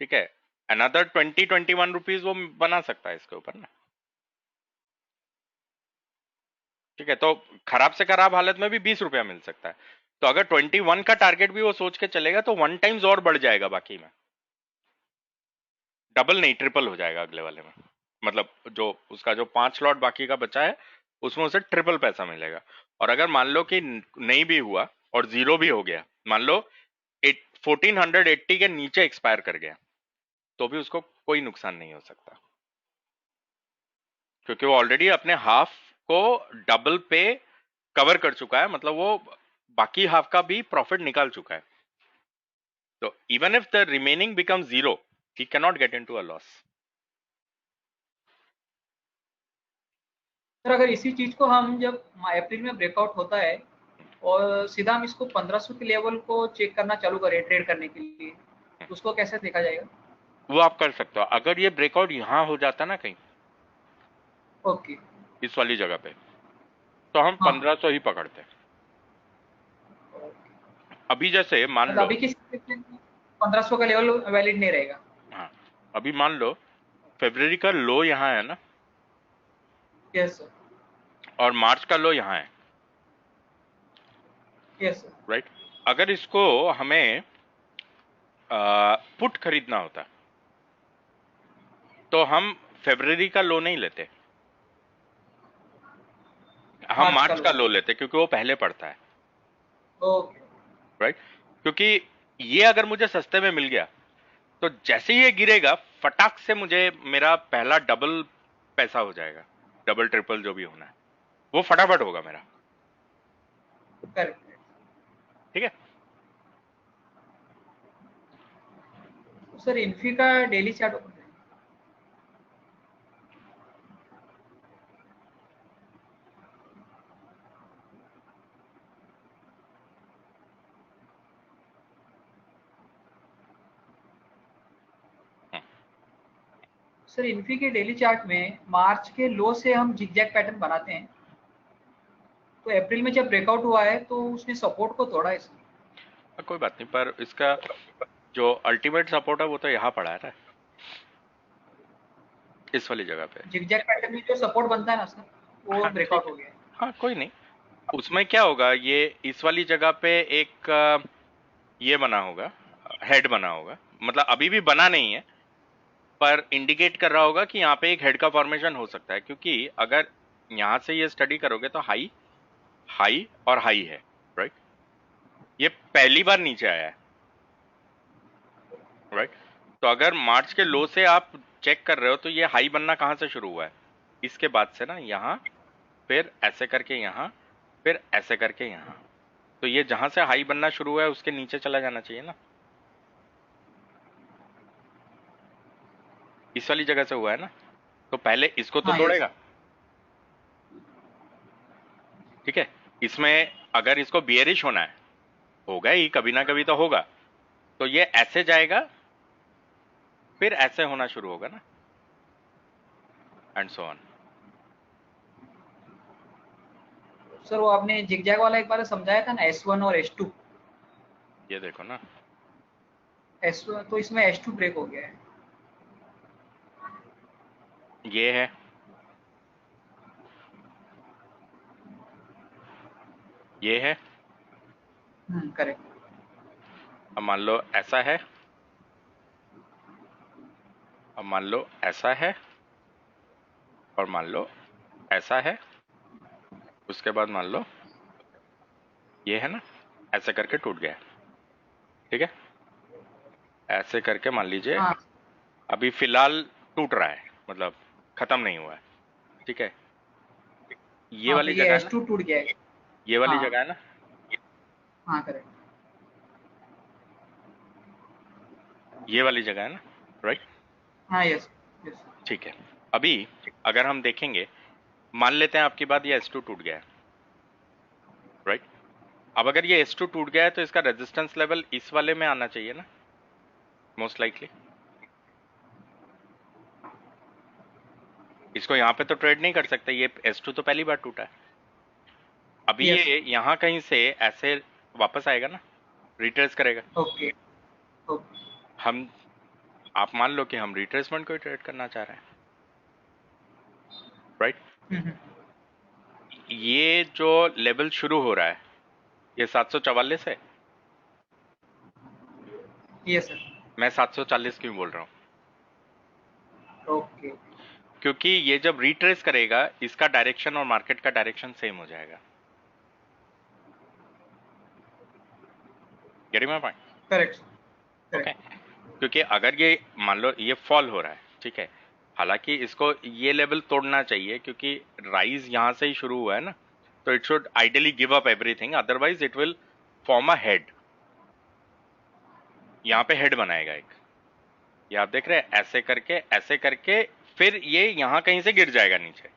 ठीक है, अनदर 21 रुपीज वो बना सकता है इसके ऊपर ना। ठीक है, तो खराब से खराब हालत में भी 20 रुपया मिल सकता है। तो अगर 21 का टारगेट भी वो सोच के चलेगा तो 1 टाइम्स और बढ़ जाएगा, बाकी में डबल नहीं ट्रिपल हो जाएगा अगले वाले में। मतलब जो उसका जो 5 स्लॉट बाकी का बचा है उसमें उसे ट्रिपल पैसा मिलेगा। और अगर मान लो कि नहीं भी हुआ और जीरो भी हो गया, मान लो 1480 के नीचे एक्सपायर कर गया, तो भी उसको कोई नुकसान नहीं हो सकता, क्योंकि वो ऑलरेडी अपने हाफ को डबल पे कवर कर चुका है। मतलब वो बाकी हाफ का भी प्रॉफिट निकाल चुका है। तो even if the remaining become zero, he can not get into a loss. Sir अगर इसी चीज को हम जब अप्रैल में ब्रेकआउट होता है और सीधा हम इसको 1500 के लेवल को चेक करना चालू करें ट्रेड करने के लिए, उसको कैसे देखा जाएगा? वो आप कर सकते हो। अगर ये ब्रेकआउट यहां हो जाता ना कहीं ओके, इस वाली जगह पे, तो हम हाँ, 1500 ही पकड़ते हैं। अभी जैसे मान मतलब लो, अभी की 1500 का लेवल वैलिड नहीं रहेगा। हाँ, अभी मान लो फरवरी का लो यहाँ है ना, यस सर, और मार्च का लो यहाँ है, यस सर, राइट। अगर इसको हमें पुट खरीदना होता तो हम फरवरी का लो नहीं लेते, हम मार्च का लो लेते, क्योंकि वो पहले पड़ता है, ओके, राइट। क्योंकि ये अगर मुझे सस्ते में मिल गया तो जैसे ही ये गिरेगा फटाक से मुझे मेरा पहला डबल पैसा हो जाएगा, डबल ट्रिपल जो भी होना है वो फटाफट होगा मेरा। करेक्ट। ठीक है, सर इन्फी का डेली चार्ट ओपन करें। सर इन्फी के डेली चार्ट में मार्च के लो से हम जिगजैग पैटर्न बनाते हैं, तो अप्रैल में जब ब्रेकआउट हुआ है तो उसने सपोर्ट को तोड़ा इसने। कोई बात नहीं, पर इसका जो अल्टीमेट सपोर्ट है वो तो यहाँ पड़ा है ना, इस वाली जगह पे। जिगजैग पैटर्न में जो सपोर्ट बनता है ना सर, वो हाँ ब्रेकआउट ठीक है, हो गया है। हाँ कोई नहीं। उसमें क्या होगा, ये इस वाली जगह पे एक ये बना होगा, हेड बना होगा, मतलब अभी भी बना नहीं है पर इंडिकेट कर रहा होगा कि यहाँ पे एक हेड का फॉर्मेशन हो सकता है। क्योंकि अगर यहाँ से ये स्टडी करोगे तो हाई, हाई और हाई है, राइट। ये पहली बार नीचे आया है, राइट। तो अगर मार्च के लो से आप चेक कर रहे हो तो ये हाई बनना कहाँ से शुरू हुआ है, इसके बाद से ना, यहाँ, फिर ऐसे करके यहाँ, फिर ऐसे करके यहाँ। तो ये जहां से हाई बनना शुरू हुआ है उसके नीचे चला जाना चाहिए ना, इस वाली जगह से हुआ है ना, तो पहले इसको तो हाँ, तोड़ेगा। ठीक है, इसमें अगर इसको बियरिश होना है, होगा ही, कभी ना कभी तो होगा, तो ये ऐसे जाएगा फिर ऐसे होना शुरू होगा ना, एंड सो ऑन। सर वो आपने जिगजैग वाला एक बार समझाया था ना, S1 और S2। ये देखो ना, S1 तो इसमें S2 ब्रेक हो गया है। ये है, ये है। करेक्ट। अब मान लो ऐसा है, अब मान लो ऐसा है, और मान लो ऐसा है, उसके बाद मान लो ये है ना, ऐसे करके टूट गया, ठीक है। ऐसे करके मान लीजिए हाँ अभी फिलहाल टूट रहा है, मतलब खत्म नहीं हुआ है, ठीक है। ये हाँ, तो वाली ये जगह है ना, S2 टूट गया है। ये वाली हाँ जगह है ना, हाँ करेक्ट। ये वाली जगह है ना, राइट। हाँ यस यस। ठीक है। अभी अगर हम देखेंगे, मान लेते हैं आपकी बात, ये S2 टूट गया है, राइट। अब अगर ये S2 टूट गया है तो इसका रेजिस्टेंस लेवल इस वाले में आना चाहिए ना, मोस्ट लाइकली। इसको यहाँ पे तो ट्रेड नहीं कर सकते, ये S2 तो पहली बार टूटा है। अभी Yes. ये यहाँ कहीं से ऐसे वापस आएगा ना, रिट्रेस करेगा। Okay okay. हम, आप मान लो कि हम रिट्रेसमेंट को ट्रेड करना चाह रहे हैं, राइट। ये जो लेवल शुरू हो रहा है, ये 744 है। Yes sir. मैं 740 क्यों बोल रहा हूँ? ओके क्योंकि ये जब रिट्रेस करेगा, इसका डायरेक्शन और मार्केट का डायरेक्शन सेम हो जाएगा। Getting my point? Correct okay. Correct. क्योंकि अगर ये मान लो ये फॉल हो रहा है, ठीक है, हालांकि इसको ये लेवल तोड़ना चाहिए क्योंकि राइज यहां से ही शुरू हुआ है ना, तो it should ideally give up everything, otherwise it will form a head. यहाँ पे हेड बनाएगा एक, ये आप देख रहे हैं, ऐसे करके फिर ये यहाँ कहीं से गिर जाएगा नीचे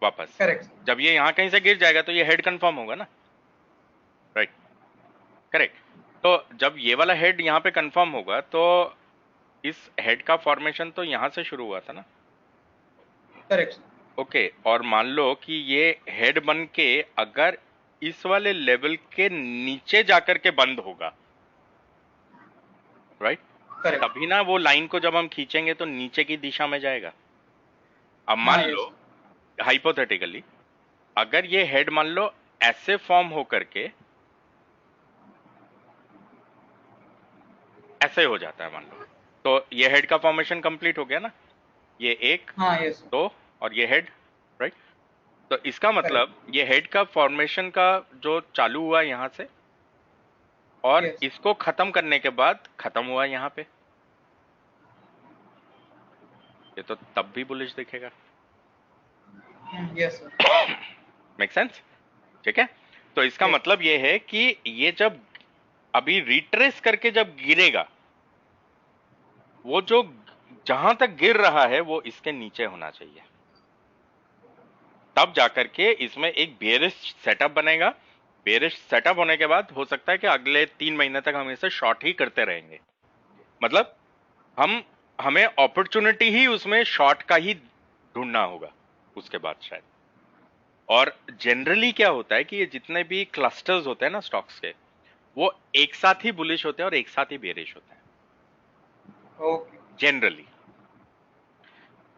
वापस। करेक्ट। जब ये यहाँ कहीं से गिर जाएगा तो ये हेड कंफर्म होगा ना, राइट। करेक्ट। तो जब ये वाला हेड यहाँ पे कंफर्म होगा तो इस हेड का फॉर्मेशन तो यहाँ से शुरू हुआ था ना, करेक्ट। ओके। और मान लो कि ये हेड बन के अगर इस वाले लेवल के नीचे जाकर के बंद होगा, राइट, करेक्ट। तभी ना वो लाइन को जब हम खींचेंगे तो नीचे की दिशा में जाएगा। अब मान हाँ, लो हाइपोथेटिकली अगर ये हेड मान लो ऐसे फॉर्म हो करके ऐसे हो जाता है मान लो, तो ये हेड का फॉर्मेशन कंप्लीट हो गया ना, ये एक, हाँ यस। दो और ये हेड, राइट। तो इसका मतलब ये हेड का फॉर्मेशन का जो चालू हुआ यहां से और Yes. इसको खत्म करने के बाद खत्म हुआ यहाँ पे, ये तो तब भी बुलिश दिखेगा। Yes sir. Make sense? ठीक है। तो इसका Yes. मतलब ये है कि ये जब अभी रिट्रेस करके जब गिरेगा, वो जो जहां तक गिर रहा है वो इसके नीचे होना चाहिए, तब जाकर के इसमें एक बेयरिश सेटअप बनेगा। बेयरिश सेटअप होने के बाद हो सकता है कि अगले 3 महीने तक हम इसे शॉर्ट ही करते रहेंगे, मतलब हमें अपॉर्चुनिटी ही उसमें शॉर्ट का ही ढूंढना होगा उसके बाद शायद। और जनरली क्या होता है कि ये जितने भी क्लस्टर्स होते हैं ना स्टॉक्स के, वो एक साथ ही बुलिश होते हैं और एक साथ ही बेयरिश होते हैं ओके। जनरली,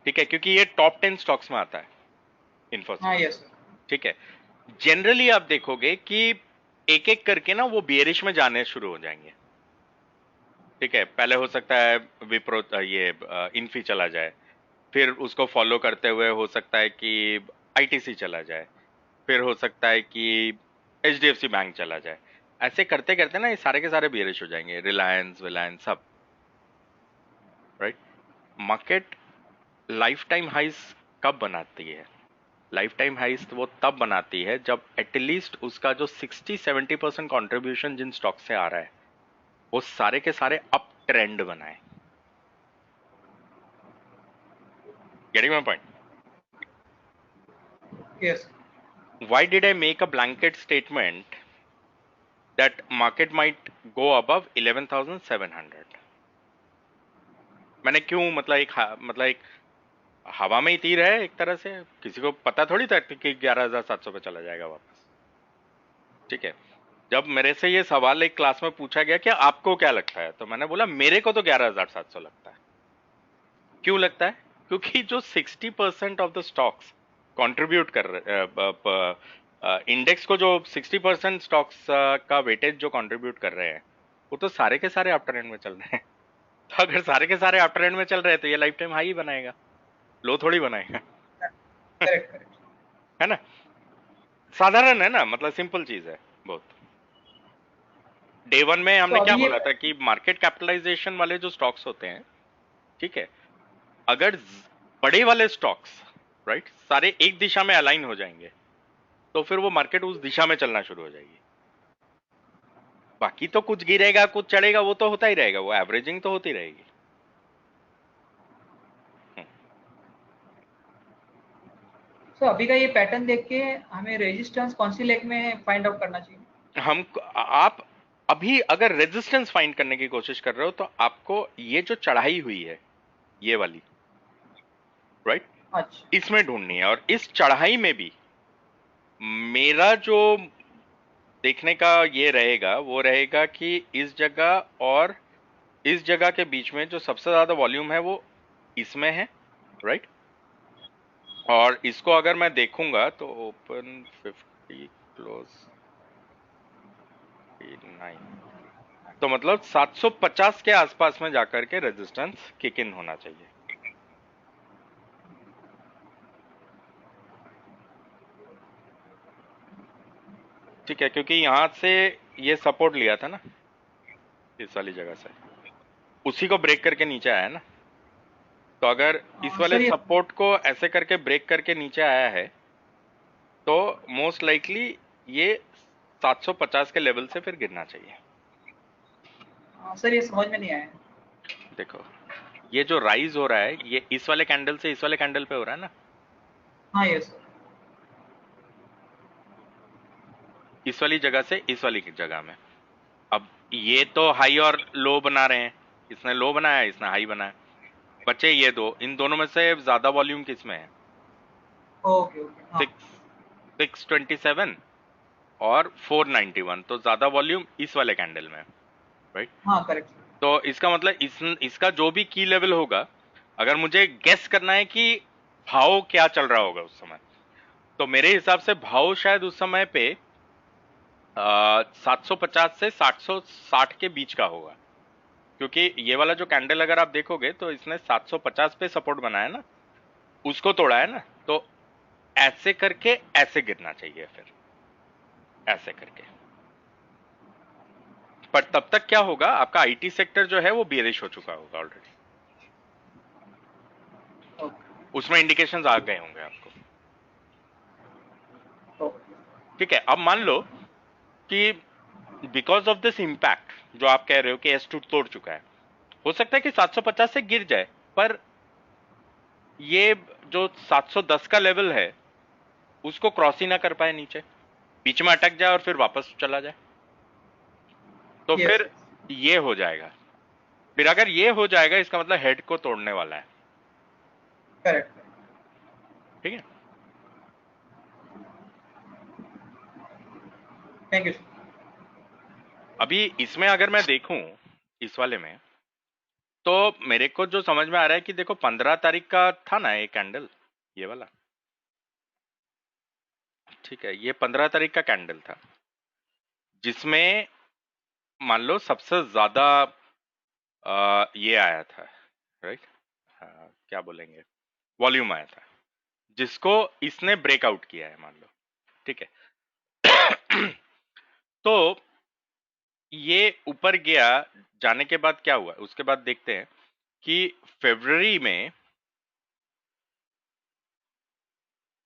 ठीक है, क्योंकि ये टॉप 10 स्टॉक्स में आता है इन्फोसिस। हाँ यस सर। ठीक है। जनरली आप देखोगे कि एक एक करके ना वो बियरिश में जाने शुरू हो जाएंगे, ठीक है। पहले हो सकता है विप्रो ये इन्फी चला जाए, फिर उसको फॉलो करते हुए हो सकता है कि आईटीसी चला जाए, फिर हो सकता है कि एचडीएफसी बैंक चला जाए। ऐसे करते करते ना ये सारे के सारे बियरिश हो जाएंगे, रिलायंस विलायंस सब, right. Market lifetime highs कब बनाती है? लाइफ टाइम हाइज वो तब बनाती है जब एटलीस्ट उसका जो 60-70% कॉन्ट्रीब्यूशन जिन स्टॉक से आ रहा है वो सारे के सारे अप ट्रेंड बनाए। Getting my point? Yes. Why did I make a blanket statement that market might go above 11,700? मैंने क्यों मतलब एक हवा में ही तीर है एक तरह से, किसी को पता थोड़ी था कि 11,700 पे चला जाएगा वापस। ठीक है, जब मेरे से ये सवाल एक क्लास में पूछा गया कि आपको क्या लगता है, तो मैंने बोला मेरे को तो 11,700 लगता है। क्यों लगता है? क्योंकि जो 60% ऑफ द स्टॉक्स कंट्रीब्यूट कर रहे, इंडेक्स को जो 60% स्टॉक्स का वेटेज जो कंट्रीब्यूट कर रहे हैं, वो तो सारे के सारे अप ट्रेंड में चल रहे हैं। तो अगर सारे के सारे अप ट्रेंड में चल रहे हैं तो ये लाइफ टाइम हाई ही बनाएगा, लो थोड़ी बनाएगा। Correct correct. है ना, साधारण है ना, मतलब सिंपल चीज है बहुत। डे वन में हमने तो क्या अभी ये बोला था कि मार्केट कैपिटलाइजेशन वाले जो स्टॉक्स होते हैं, ठीक है, अगर बड़े वाले स्टॉक्स राइट सारे एक दिशा में अलाइन हो जाएंगे तो फिर वो मार्केट उस दिशा में चलना शुरू हो जाएगी। बाकी तो कुछ गिरेगा कुछ चढ़ेगा, वो तो होता ही रहेगा, वो एवरेजिंग तो होती रहेगी। तो अभी का ये पैटर्न देख के हमें रेजिस्टेंस कौन सी लेग में फाइंड आउट करना चाहिए? हम आप अभी अगर रेजिस्टेंस फाइंड करने की कोशिश कर रहे हो तो आपको ये जो चढ़ाई हुई है ये वाली राइट, अच्छा इसमें ढूंढनी है। और इस चढ़ाई में भी मेरा जो देखने का ये रहेगा वो रहेगा कि इस जगह और इस जगह के बीच में जो सबसे ज्यादा वॉल्यूम है वो इसमें है राइट। और इसको अगर मैं देखूंगा तो ओपन 50 क्लोज 9, तो मतलब 750 के आसपास में जाकर के रेजिस्टेंस किक इन होना चाहिए। ठीक है, क्योंकि यहां से ये सपोर्ट लिया था ना इस वाली जगह से, उसी को ब्रेक करके नीचे आया ना। तो अगर इस वाले सर ये सपोर्ट को ऐसे करके ब्रेक करके नीचे आया है तो मोस्ट लाइकली ये 750 के लेवल से फिर गिरना चाहिए। सर ये समझ में नहीं आया। देखो ये जो राइज हो रहा है ये इस वाले कैंडल से इस वाले कैंडल पे हो रहा है ना, हाँ ये सर। इस वाली जगह से इस वाली जगह में। अब ये तो हाई और लो बना रहे हैं, इसने लो बनाया इसने हाई बनाया, बचे ये दो, इन दोनों में से ज्यादा वॉल्यूम किस में है? ओके ओके हाँ 627 और 491, तो ज्यादा वॉल्यूम इस वाले कैंडल में राइट। हाँ करेक्ट। तो इसका मतलब इसका जो भी की लेवल होगा, अगर मुझे गेस करना है कि भाव क्या चल रहा होगा उस समय, तो मेरे हिसाब से भाव शायद उस समय पे 750 से 760 के बीच का होगा। क्योंकि ये वाला जो कैंडल अगर आप देखोगे तो इसने 750 पे सपोर्ट बनाया ना, उसको तोड़ा है ना, तो ऐसे करके ऐसे गिरना चाहिए, फिर ऐसे करके। पर तब तक क्या होगा, आपका आईटी सेक्टर जो है वो बेरिश हो चुका होगा ऑलरेडी, उसमें इंडिकेशंस आ गए होंगे आपको। ठीक है, अब मान लो कि बिकॉज ऑफ दिस इंपैक्ट जो आप कह रहे हो कि S2 तोड़ चुका है, हो सकता है कि 750 से गिर जाए, पर ये जो 710 का लेवल है उसको क्रॉस ही ना कर पाए, नीचे बीच में अटक जाए और फिर वापस चला जाए, तो Yes. फिर ये हो जाएगा। फिर अगर ये हो जाएगा इसका मतलब हेड को तोड़ने वाला है। करेक्ट। ठीक है, थैंक यू। अभी इसमें अगर मैं देखूं इस वाले में, तो मेरे को जो समझ में आ रहा है कि देखो 15 तारीख का था ना ये कैंडल, ये वाला, ठीक है, ये 15 तारीख का कैंडल था जिसमें मान लो सबसे ज्यादा ये आया था राइट, क्या बोलेंगे, वॉल्यूम आया था, जिसको इसने ब्रेकआउट किया है मान लो। ठीक है तो ये ऊपर गया, जाने के बाद क्या हुआ उसके बाद देखते हैं कि फरवरी में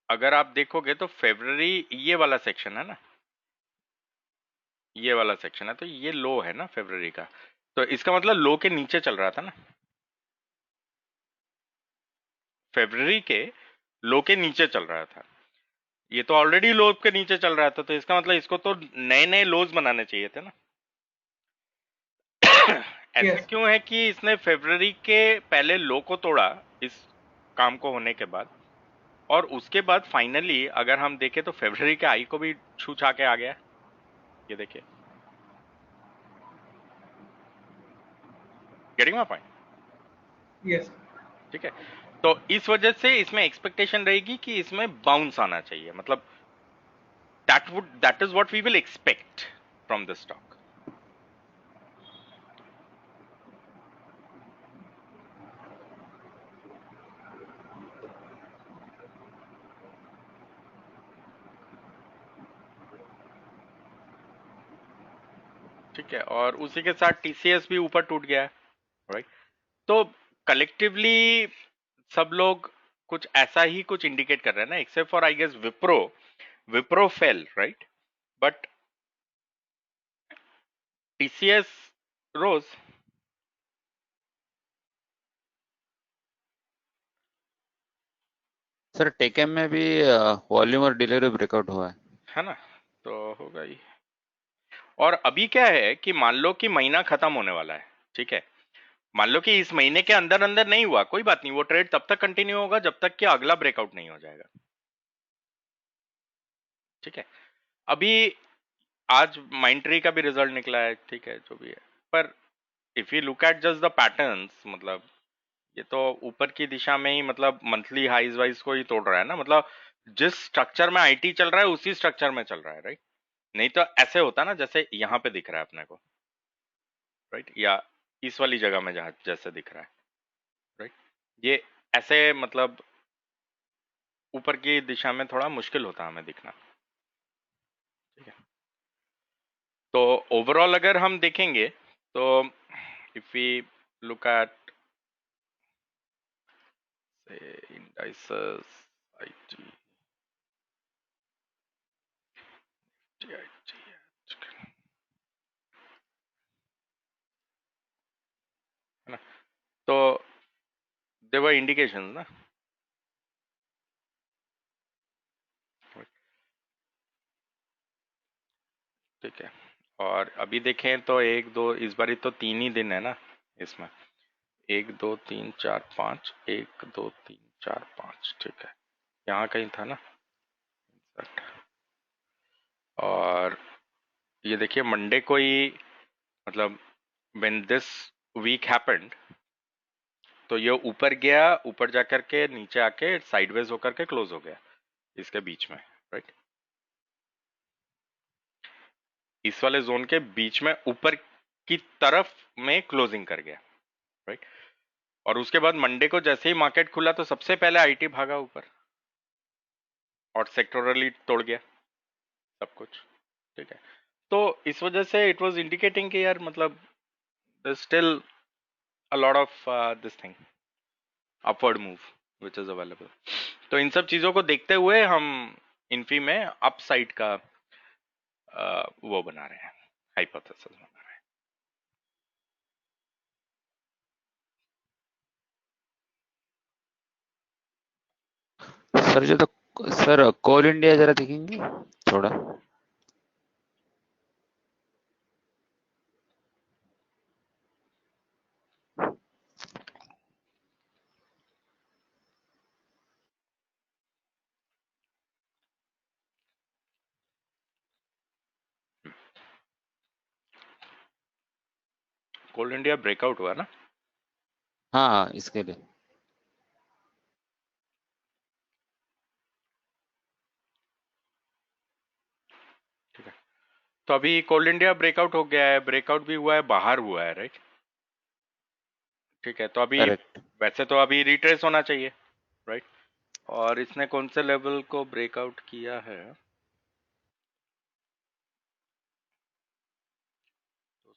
अगर आप देखोगे तो फरवरी ये वाला सेक्शन है ना, ये वाला सेक्शन है, तो ये लो है ना फरवरी का, तो इसका मतलब लो के नीचे चल रहा था ना, फरवरी के लो के नीचे चल रहा था, ये तो ऑलरेडी लो के नीचे चल रहा था, तो इसका मतलब इसको तो नए नए लोज बनाने चाहिए थे ना। ऐसा Yes. क्यों है कि इसने फरवरी के पहले लो को तोड़ा इस काम को होने के बाद, और उसके बाद फाइनली अगर हम देखें तो फरवरी के हाई को भी छू छा के आ गया। ये देखिए, गेटिंग माय पॉइंट? Yes. ठीक है, तो इस वजह से इसमें एक्सपेक्टेशन रहेगी कि इसमें बाउंस आना चाहिए, मतलब that is what we will expect from the stock. ठीक है, और उसी के साथ टीसीएस भी ऊपर टूट गया है, राइट? तो कलेक्टिवली सब लोग कुछ ऐसा ही कुछ इंडिकेट कर रहे हैं ना, except for I guess Wipro fell, right? But TCS rose. Sir TechM में भी वॉल्यूम और डिलीवरी ब्रेकआउट हुआ है ना, तो होगा ही। और अभी क्या है कि मान लो कि महीना खत्म होने वाला है, ठीक है, मान लो कि इस महीने के अंदर अंदर नहीं हुआ, कोई बात नहीं, वो ट्रेड तब तक कंटिन्यू होगा जब तक कि अगला ब्रेकआउट नहीं हो जाएगा। ठीक है, अभी आज माइंट्री का भी रिजल्ट निकला है, ठीक है, जो भी है, पर if you look at just the patterns, मतलब ये तो ऊपर की दिशा में ही, मतलब मंथली हाइज वाइज को ही तोड़ रहा है ना, मतलब जिस स्ट्रक्चर में आईटी चल रहा है उसी स्ट्रक्चर में चल रहा है, राइट? नहीं तो ऐसे होता ना, जैसे यहाँ पे दिख रहा है अपने को, राइट, या इस वाली जगह में जहां जैसे दिख रहा है, राइट, ये ऐसे मतलब ऊपर की दिशा में थोड़ा मुश्किल होता है हमें दिखना। ठीक है, तो ओवरऑल अगर हम देखेंगे तो if we look at indices, IT, TIT, है ना, तो देवर इंडिकेशन ना, ठीक है, और अभी देखें तो एक दो, इस बारी तो 3 ही दिन है ना इसमें, 1 2 3 4 5, 1 2 3 4 5, ठीक है, यहाँ कहीं था ना, और ये देखिए मंडे को ही, मतलब व्हेन दिस वीक हैपेंड, तो ये ऊपर गया, ऊपर जाकर के नीचे आके साइडवेज होकर के क्लोज हो गया इसके बीच में, राइट, इस वाले जोन के बीच में ऊपर की तरफ में क्लोजिंग कर गया, राइट, और उसके बाद मंडे को जैसे ही मार्केट खुला तो सबसे पहले आईटी भागा ऊपर और सेक्टोरली तोड़ गया सब कुछ। ठीक है, तो इस वजह से इट वाज इंडिकेटिंग कि यार मतलब still a lot of this thing upward move which is available. तो इन सब चीजों को देखते हुए हम इन्फी में अपसाइड का वो बना रहे हैं, हाइपोथेसिस बना रहे है। सर जो तो सर कोल इंडिया जरा देखेंगे थोड़ा। हैं। कोल इंडिया ब्रेकआउट हुआ ना, हाँ हाँ इसके लिए। ठीक है, तो अभी कोल इंडिया ब्रेकआउट हो गया है, ब्रेकआउट भी हुआ है, बाहर हुआ है, राइट। ठीक है, तो अभी करेक्ट। वैसे तो अभी रिट्रेस होना चाहिए, राइट, और इसने कौन से लेवल को ब्रेकआउट किया है,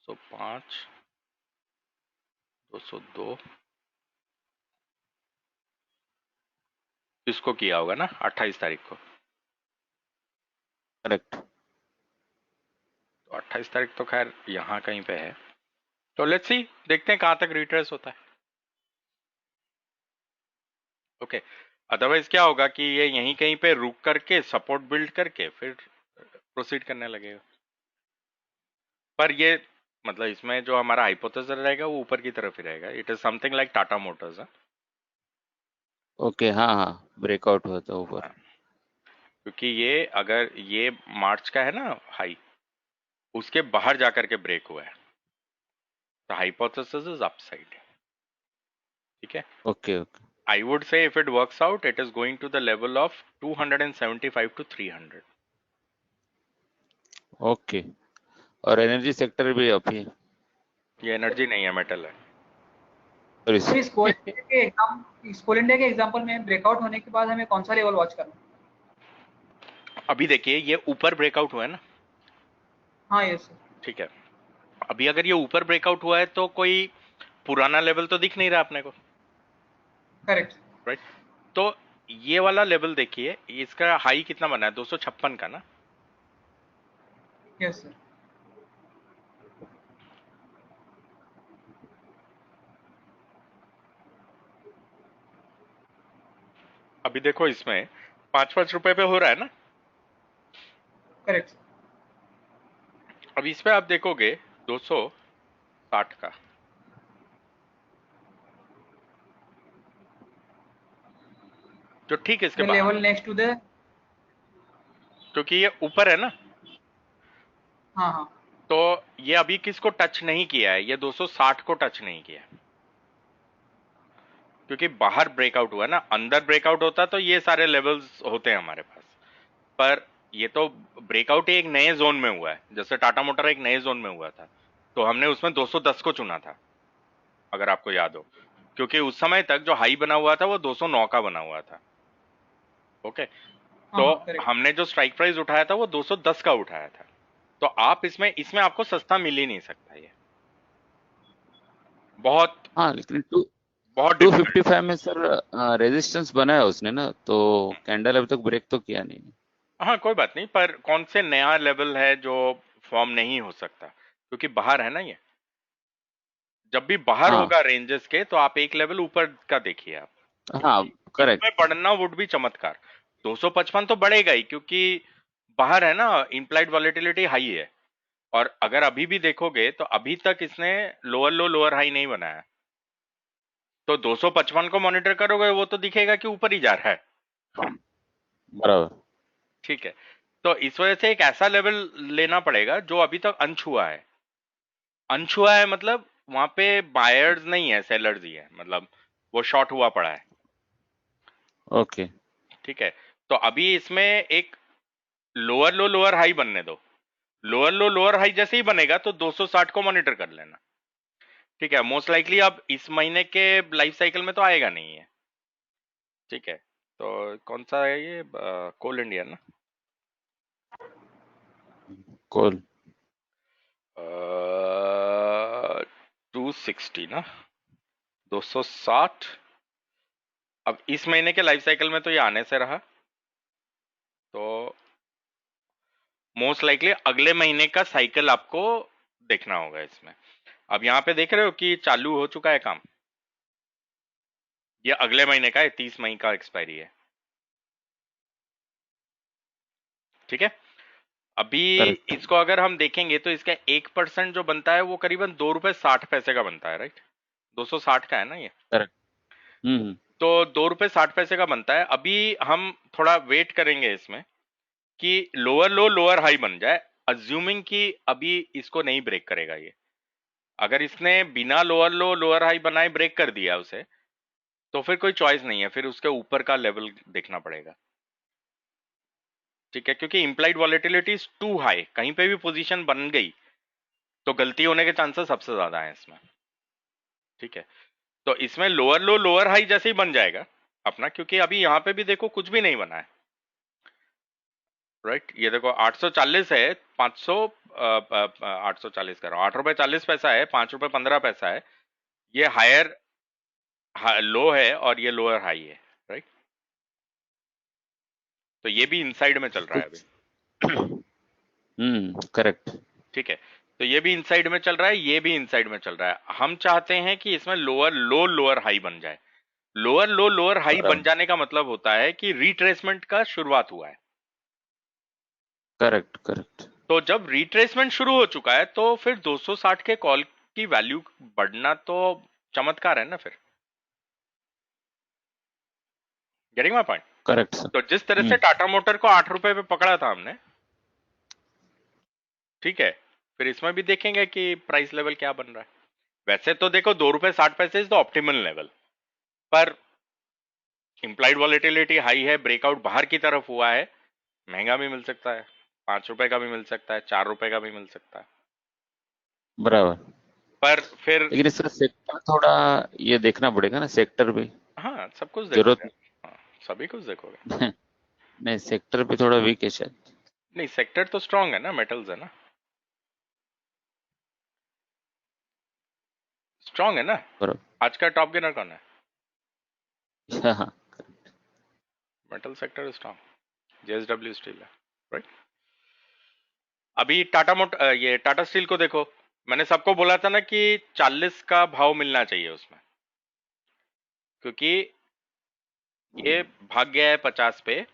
205, 202, इसको किया होगा ना 28 तारीख को, करेक्ट। तो 28 तारीख तो खैर यहाँ कहीं पे है, तो लेट्स सी, देखते हैं कहाँ तक रिट्रेस होता है। ओके, अदरवाइज क्या होगा कि ये यहीं कहीं पे रुक करके सपोर्ट बिल्ड करके फिर प्रोसीड करने लगेगा, पर ये मतलब इसमें जो हमारा हाइपोथेसिस रहेगा वो ऊपर की तरफ ही रहेगा. It is something like Tata Motors. Okay, हाँ हाँ, ब्रेकआउट हुआ था ऊपर. क्योंकि ये अगर ये मार्च का है ना हाई, उसके बाहर जाकर के ब्रेक हुआ है, तो हाइपोथेसिस इज अपसाइड. ठीक है. Okay okay. I would say if it works out, it is going to the level of 275 to 300. Okay. और एनर्जी सेक्टर भी अभी. ये एनर्जी नहीं है, मेटल है. सॉरी तो इस कोल इंडिया के एग्जांपल में ब्रेकआउट होने के बाद हमें कौन सा लेवल वॉच करना? अभी देखिए ये ऊपर ब्रेकआउट हुआ है ना. हाँ यस सर. ठीक है. अभी अगर ये ऊपर ब्रेकआउट हुआ है तो कोई पुराना लेवल तो दिख नहीं रहा अपने को. करेक्ट. राइट. तो ये वाला लेवल देखिए, इसका हाई कितना बना है? 256 का ना. Yes sir. अभी देखो इसमें 5-5 रुपए पे हो रहा है ना. करेक्ट. अब इस पे आप देखोगे 260 का. जो ठीक है इसके The बाद, level next to the. क्योंकि ये ऊपर है ना, हाँ हाँ. तो ये अभी किसको टच नहीं किया है? ये 260 को टच नहीं किया है, क्योंकि बाहर ब्रेकआउट हुआ है ना. अंदर ब्रेकआउट होता तो ये सारे लेवल्स होते हैं हमारे पास, पर ये तो ब्रेकआउट एक नए जोन में हुआ है. जैसे टाटा मोटर एक नए जोन में हुआ था, तो हमने उसमें 210 को चुना था, अगर आपको याद हो, क्योंकि उस समय तक जो हाई बना हुआ था वो 209 का बना हुआ था. ओके. तो correct. हमने जो स्ट्राइक प्राइस उठाया था वो 210 का उठाया था. तो आप इसमें इसमें आपको सस्ता मिल ही नहीं सकता. ये बहुत हाँ, लेकिन बहुत 255 में सर रेजिस्टेंस बनाया उसने ना, तो कैंडल अभी तक ब्रेक तो किया नहीं. हाँ कोई बात नहीं, पर कौन से नया लेवल है जो फॉर्म नहीं हो सकता? क्योंकि बाहर है ना ये. जब भी बाहर हाँ. होगा रेंजेस के, तो आप एक लेवल ऊपर का देखिए आप. हाँ करेक्ट. इसमें बढ़ना वुड भी चमत्कार. 255 तो बढ़ेगा ही, क्योंकि बाहर है ना, इम्प्लाइड वॉलेटिलिटी हाई है. और अगर अभी भी देखोगे तो अभी तक इसने लोअर लो लोअर हाई नहीं बनाया. तो 255 को मॉनिटर करोगे वो तो दिखेगा कि ऊपर ही जा रहा है. बराबर. ठीक है. तो इस वजह से एक ऐसा लेवल लेना पड़ेगा जो अभी तक अनछुआ है. अनछुआ है मतलब वहां पे बायर्स नहीं है, सेलर्स ही है. मतलब वो शॉर्ट हुआ पड़ा है. ओके. ठीक है. तो अभी इसमें एक लोअर लो लोअर हाई बनने दो. लोअर लो लोअर हाई जैसे ही बनेगा तो 260 को मॉनिटर कर लेना. ठीक है. मोस्ट लाइकली अब इस महीने के लाइफ साइकिल में तो आएगा नहीं है. ठीक है. तो कौन सा है ये? कोल इंडिया ना. कोल 260 ना, 260. अब इस महीने के लाइफ साइकिल में तो ये आने से रहा, तो मोस्ट लाइकली अगले महीने का साइकिल आपको देखना होगा इसमें. अब यहाँ पे देख रहे हो कि चालू हो चुका है काम. ये अगले महीने का है, 30 मई का एक्सपायरी है. ठीक है. अभी Correct. इसको अगर हम देखेंगे तो इसका 1% जो बनता है वो करीबन 2 रुपए 60 पैसे का बनता है. राइट. 260 का है ना ये. करेक्ट. तो 2 रुपए 60 पैसे का बनता है. अभी हम थोड़ा वेट करेंगे इसमें कि लोअर लो लोअर हाई बन जाए, अज्यूमिंग कि अभी इसको नहीं ब्रेक करेगा ये. अगर इसने बिना लोअर लो लोअर हाई बनाए ब्रेक कर दिया उसे, तो फिर कोई चॉइस नहीं है, फिर उसके ऊपर का लेवल देखना पड़ेगा. ठीक है. क्योंकि implied volatility is too high. कहीं पे भी पोजीशन बन गई तो गलती होने के चांसेस सबसे ज्यादा है इसमें. ठीक है. तो इसमें लोअर लो लोअर हाई जैसे ही बन जाएगा अपना, क्योंकि अभी यहाँ पे भी देखो कुछ भी नहीं बना है. राइट. ये देखो 840 है, 500 840 कर रहा हूँ, 8 रुपए 40 पैसा है, 5 रुपए 15 पैसा है. ये हायर लो है और ये लोअर हाई है. राइट. तो ये भी इनसाइड में चल रहा है अभी. करेक्ट. ठीक है. तो ये भी इनसाइड में चल रहा है, ये भी इनसाइड में चल रहा है. हम चाहते हैं कि इसमें लोअर लो लोअर हाई बन जाए. लोअर लो लोअर हाई बन जाने का मतलब होता है कि रिट्रेसमेंट का शुरुआत हुआ है. Correct correct. तो जब रिट्रेसमेंट शुरू हो चुका है तो फिर 260 के कॉल की वैल्यू बढ़ना तो चमत्कार है ना फिर। Getting my point? Correct sir. तो जिस तरह से टाटा मोटर को 8 रुपए पे पकड़ा था हमने, ठीक है, फिर इसमें भी देखेंगे कि प्राइस लेवल क्या बन रहा है। वैसे तो देखो 2 रुपए 60 पैसे इज द ऑप्टिमल लेवल, पर इम्प्लाइड वॉलेटिलिटी हाई है, ब्रेकआउट बाहर की तरफ हुआ है, महंगा भी मिल सकता है, 5 रुपए का भी मिल सकता है, 4 रुपए का भी मिल सकता है, बराबर। पर फिर लेकिन इसका सेक्टर थोड़ा ये देखना पड़ेगा ना, सेक्टर भी हाँ सब कुछ जरूरत देखोगे, हाँ सभी कुछ देखोगे। नहीं, सेक्टर भी थोड़ा वीक है शायद। नहीं सेक्टर तो स्ट्रांग है ना, मेटल्स है ना, स्ट्रांग है ना। बराबर। आज का टॉप गेनर कौन है? हाँ, metal sector strong, JSW steel है, राइट। अभी ये टाटा स्टील को देखो, मैंने सबको बोला था ना कि 40 का भाव मिलना चाहिए उसमें, क्योंकि ये भाग गया है 50 पे,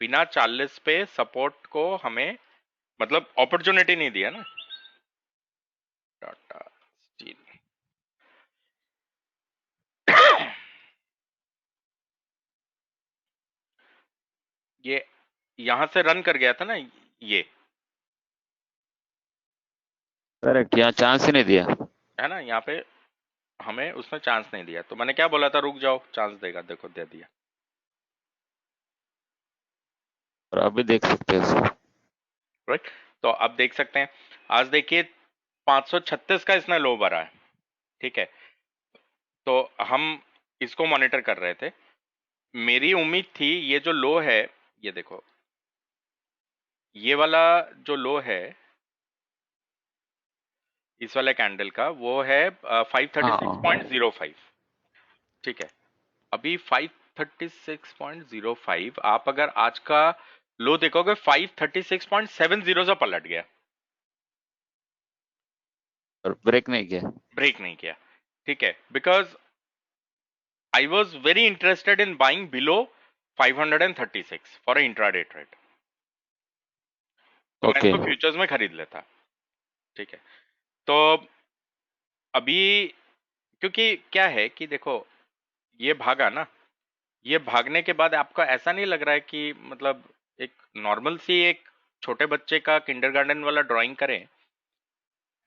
बिना 40 पे सपोर्ट को हमें मतलब अपॉर्चुनिटी नहीं दिया ना टाटा स्टील। ये यहां से रन कर गया था ना, ये करेक्ट, यहाँ चांस ही नहीं दिया। है ना, यहाँ पे हमें उसने चांस नहीं दिया, तो मैंने क्या बोला था, रुक जाओ चांस देगा, देखो दे दिया, और अभी देख सकते हैं इसको। राइट। तो अब देख सकते हैं, आज देखिए 536 का इसने लो भरा है, ठीक है, तो हम इसको मॉनिटर कर रहे थे। मेरी उम्मीद थी ये जो लो है, ये देखो ये वाला जो लो है इस वाले कैंडल का, वो है 536.05, ठीक है। अभी 536.05, आप अगर आज का लो देखोगे 536.70 से पलट गया, और ब्रेक नहीं किया। ब्रेक नहीं किया, ठीक है, because I was very interested in buying below 536 for intraday trade, तो मैं ओके, इसको फ्यूचर्स में खरीद लेता, ठीक है। तो अभी क्योंकि क्या है कि देखो ये भागा ना, ये भागने के बाद आपको ऐसा नहीं लग रहा है कि मतलब एक नॉर्मल सी एक छोटे बच्चे का किंडरगार्टन वाला ड्राइंग करें,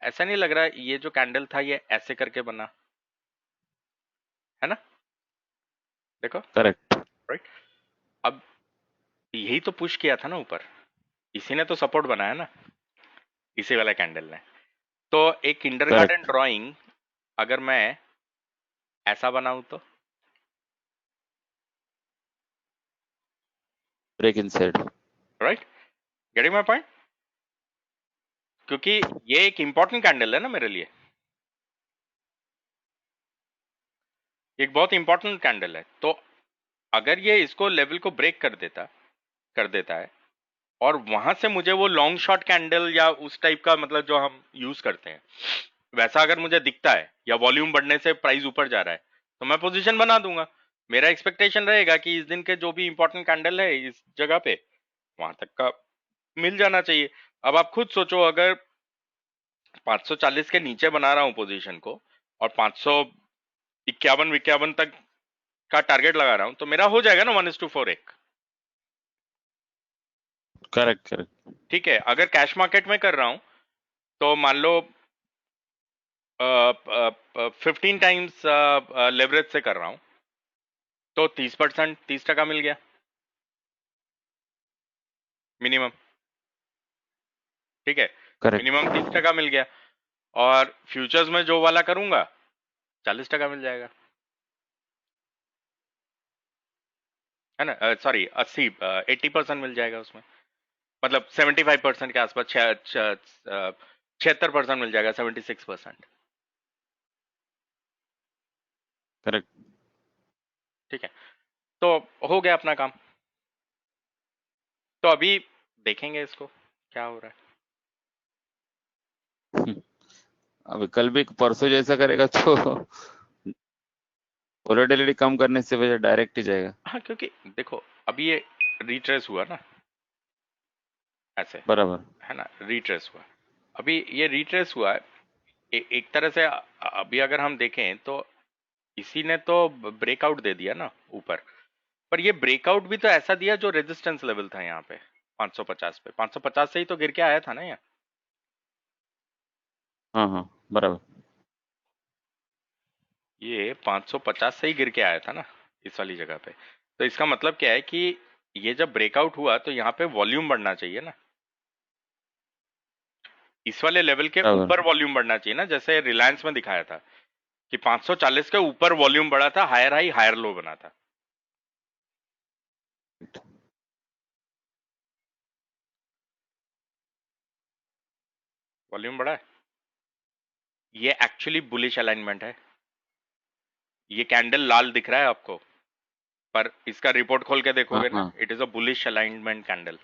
ऐसा नहीं लग रहा है ये जो कैंडल था ये ऐसे करके बना है ना, देखो, करेक्ट। राइट। अब यही तो पुश किया था ना ऊपर, इसी ने तो सपोर्ट बनाया ना, इसी वाला कैंडल ने। तो एक किंडरगार्टन ड्राइंग अगर मैं ऐसा बनाऊं तो break inside, right, getting my point, क्योंकि ये एक इंपॉर्टेंट कैंडल है ना मेरे लिए, एक बहुत इंपॉर्टेंट कैंडल है। तो अगर ये इसको लेवल को ब्रेक कर देता है और वहां से मुझे वो लॉन्ग शॉट कैंडल या उस टाइप का मतलब जो हम यूज करते हैं वैसा अगर मुझे दिखता है, या वॉल्यूम बढ़ने से प्राइस ऊपर जा रहा है, तो मैं पोजीशन बना दूंगा। मेरा एक्सपेक्टेशन रहेगा कि इस दिन के जो भी इंपॉर्टेंट कैंडल है इस जगह पे वहां तक का मिल जाना चाहिए। अब आप खुद सोचो, अगर 540 के नीचे बना रहा हूं पोजीशन को और 551 तक का टारगेट लगा रहा हूं, तो मेरा हो जाएगा ना 1:4 एक, करेक्ट करेक्ट। ठीक है। अगर कैश मार्केट में कर रहा हूं तो मान लो 15 टाइम्स लेवरेज से कर रहा हूं, तो 30%, 30% मिल गया मिनिमम, ठीक है, करेक्ट, मिनिमम 30% मिल गया। और फ्यूचर्स में जो वाला करूंगा 40% मिल जाएगा, है ना, सॉरी 80% मिल जाएगा उसमें, मतलब 75% के आसपास, 76% मिल जाएगा, 76%, करेक्ट। ठीक है। तो हो गया अपना काम। तो अभी देखेंगे इसको क्या हो रहा है। अभी कल भी परसों जैसा करेगा तो वोलेटिलिटी कम करने से वजह डायरेक्ट ही जाएगा। हाँ, क्योंकि देखो अभी ये रिट्रेस हुआ ना, ऐसे, बराबर। है ना, रिट्रेस हुआ। अभी ये रिट्रेस हुआ है, एक तरह से अभी अगर हम देखें तो इसी ने तो ब्रेकआउट दे दिया ना ऊपर, पर ये ब्रेकआउट भी तो ऐसा दिया जो रेजिस्टेंस लेवल था यहाँ पे 550 पे, 550 से ही तो गिर के आया था ना ये। हाँ हाँ बराबर। ये 550 से ही गिर के आया था ना इस वाली जगह पे। तो इसका मतलब क्या है कि ये जब ब्रेकआउट हुआ तो यहाँ पे वॉल्यूम बढ़ना चाहिए ना, इस वाले लेवल के बराबर। ऊपर वॉल्यूम बढ़ना चाहिए ना, जैसे रिलायंस में दिखाया था कि 540 के ऊपर वॉल्यूम बढ़ा था, हायर हाई हायर लो बना था। वॉल्यूम बढ़ा है, ये एक्चुअली बुलिश अलाइनमेंट है। ये कैंडल लाल दिख रहा है आपको, पर इसका रिपोर्ट खोल के हाँ देखोगे ना, हाँ it is a bullish alignment candle.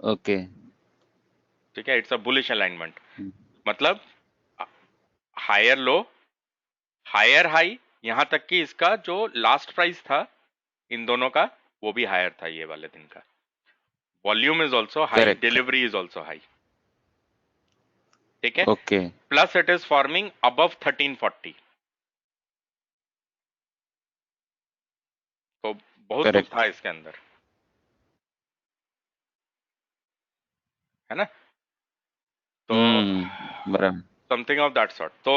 Okay. ठीक है, इट्स अ बुलिश अलाइनमेंट, मतलब हायर लो हायर हाई, यहां तक कि इसका जो लास्ट प्राइस था इन दोनों का वो भी हायर था ये वाले दिन का। Volume is also high, correct. Delivery is also high. ठीक है, okay. Plus it is forming above 1340। तो बहुत कुछ करेक्ट। था इसके अंदर, है ना। तो बराबर। Something of that sort. तो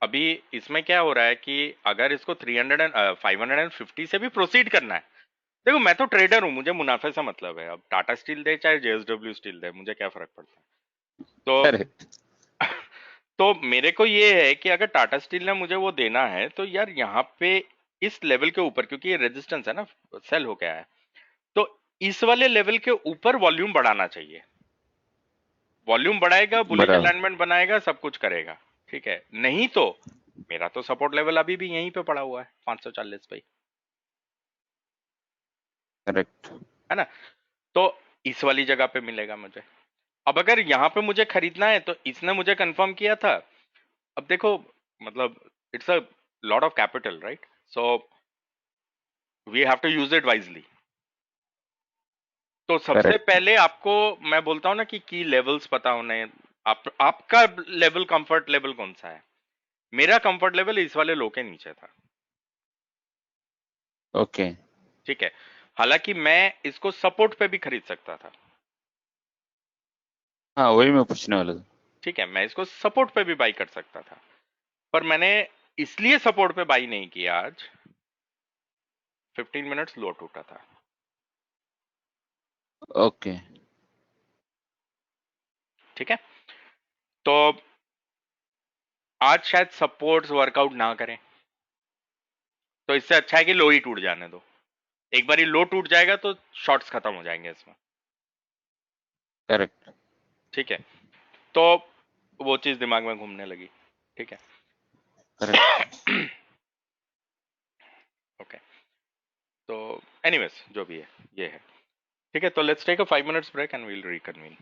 अभी इसमें क्या हो रहा है कि अगर इसको 300 एंड 550 से भी प्रोसीड करना है, देखो मैं तो ट्रेडर हूं, मुझे मुनाफे से मतलब है। अब टाटा स्टील दे चाहे जेएसडब्ल्यू स्टील दे, मुझे क्या फर्क पड़ता है। तो करेक्ट। तो मेरे को ये है कि अगर टाटा स्टील ने मुझे वो देना है तो यार यहाँ पे इस लेवल के ऊपर, क्योंकि ये रेजिस्टेंस है ना, सेल हो गया है, तो इस वाले लेवल के ऊपर वॉल्यूम बढ़ाना चाहिए। वॉल्यूम बढ़ाएगा, बुलिश बराबर। अलाइनमेंट बनाएगा, सब कुछ करेगा। ठीक है, नहीं तो मेरा तो सपोर्ट लेवल अभी भी यहीं पे पड़ा हुआ है 540 पे ही, करेक्ट। है ना। तो इस वाली जगह पे मिलेगा मुझे। अब अगर यहाँ पे मुझे खरीदना है तो इसने मुझे कंफर्म किया था। अब देखो, मतलब it's a lot of capital, right, so we have to use it wisely. तो सबसे करेक्ट। पहले आपको मैं बोलता हूं ना कि की लेवल्स पता होने। आपका लेवल, कंफर्ट लेवल कौन सा है? मेरा कंफर्ट लेवल इस वाले लो के नीचे था। ओके। ठीक है, हालांकि मैं इसको सपोर्ट पे भी खरीद सकता था। हाँ वही मैं पूछने वाला था। ठीक है, मैं इसको सपोर्ट पे भी बाई कर सकता था, पर मैंने इसलिए सपोर्ट पे बाई नहीं किया। आज 15 मिनट्स लो टूटा था। ओके। ठीक है, तो आज शायद सपोर्ट्स वर्कआउट ना करें, तो इससे अच्छा है कि लो ही टूट जाने दो। एक बार लो टूट जाएगा तो शॉर्ट्स खत्म हो जाएंगे इसमें। करेक्ट। ठीक है, तो वो चीज दिमाग में घूमने लगी। ठीक है, करेक्ट। ओके। तो एनीवेज जो भी है ये है। ठीक है, तो let's take a 5 minutes break and we'll reconvene.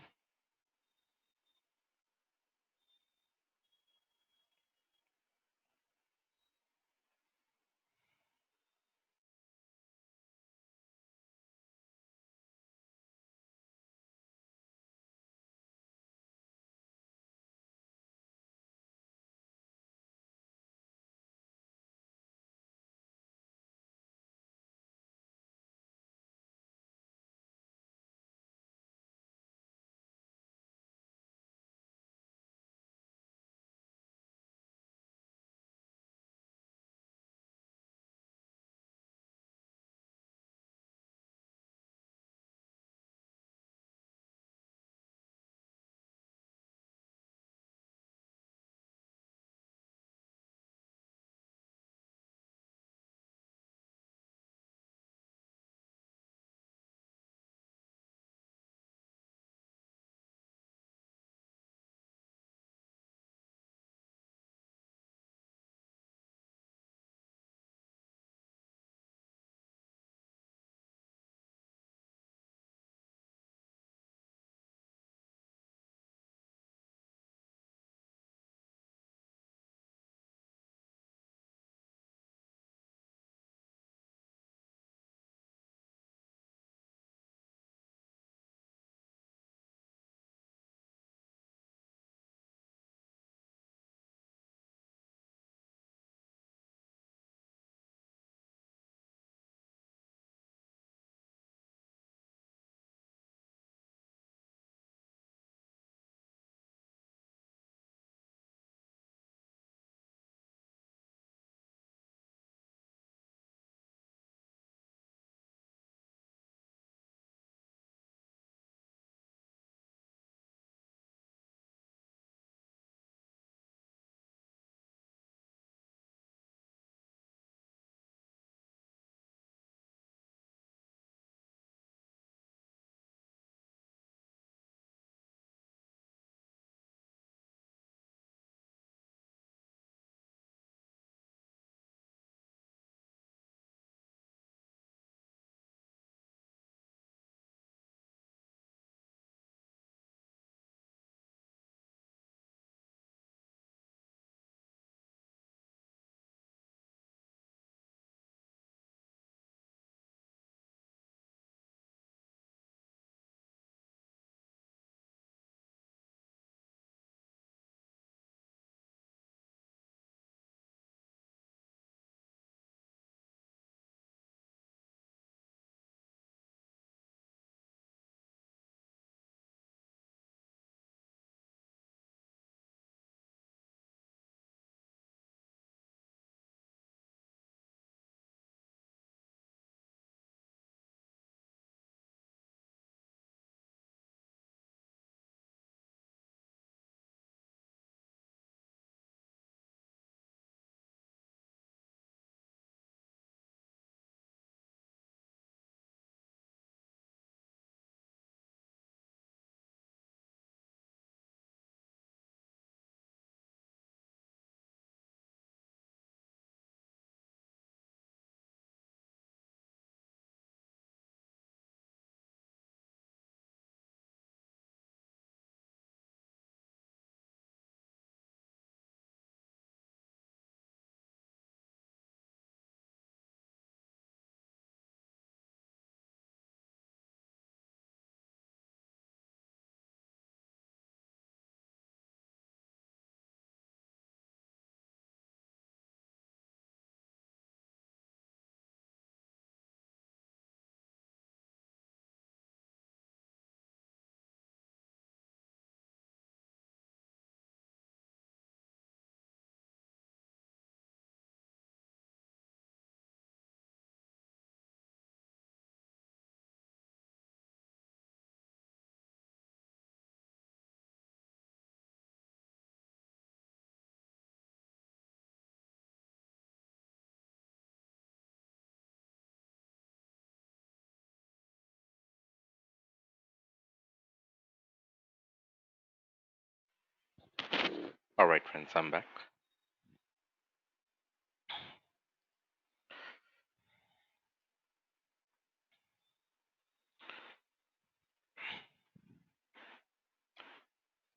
All right, friends, I'm back.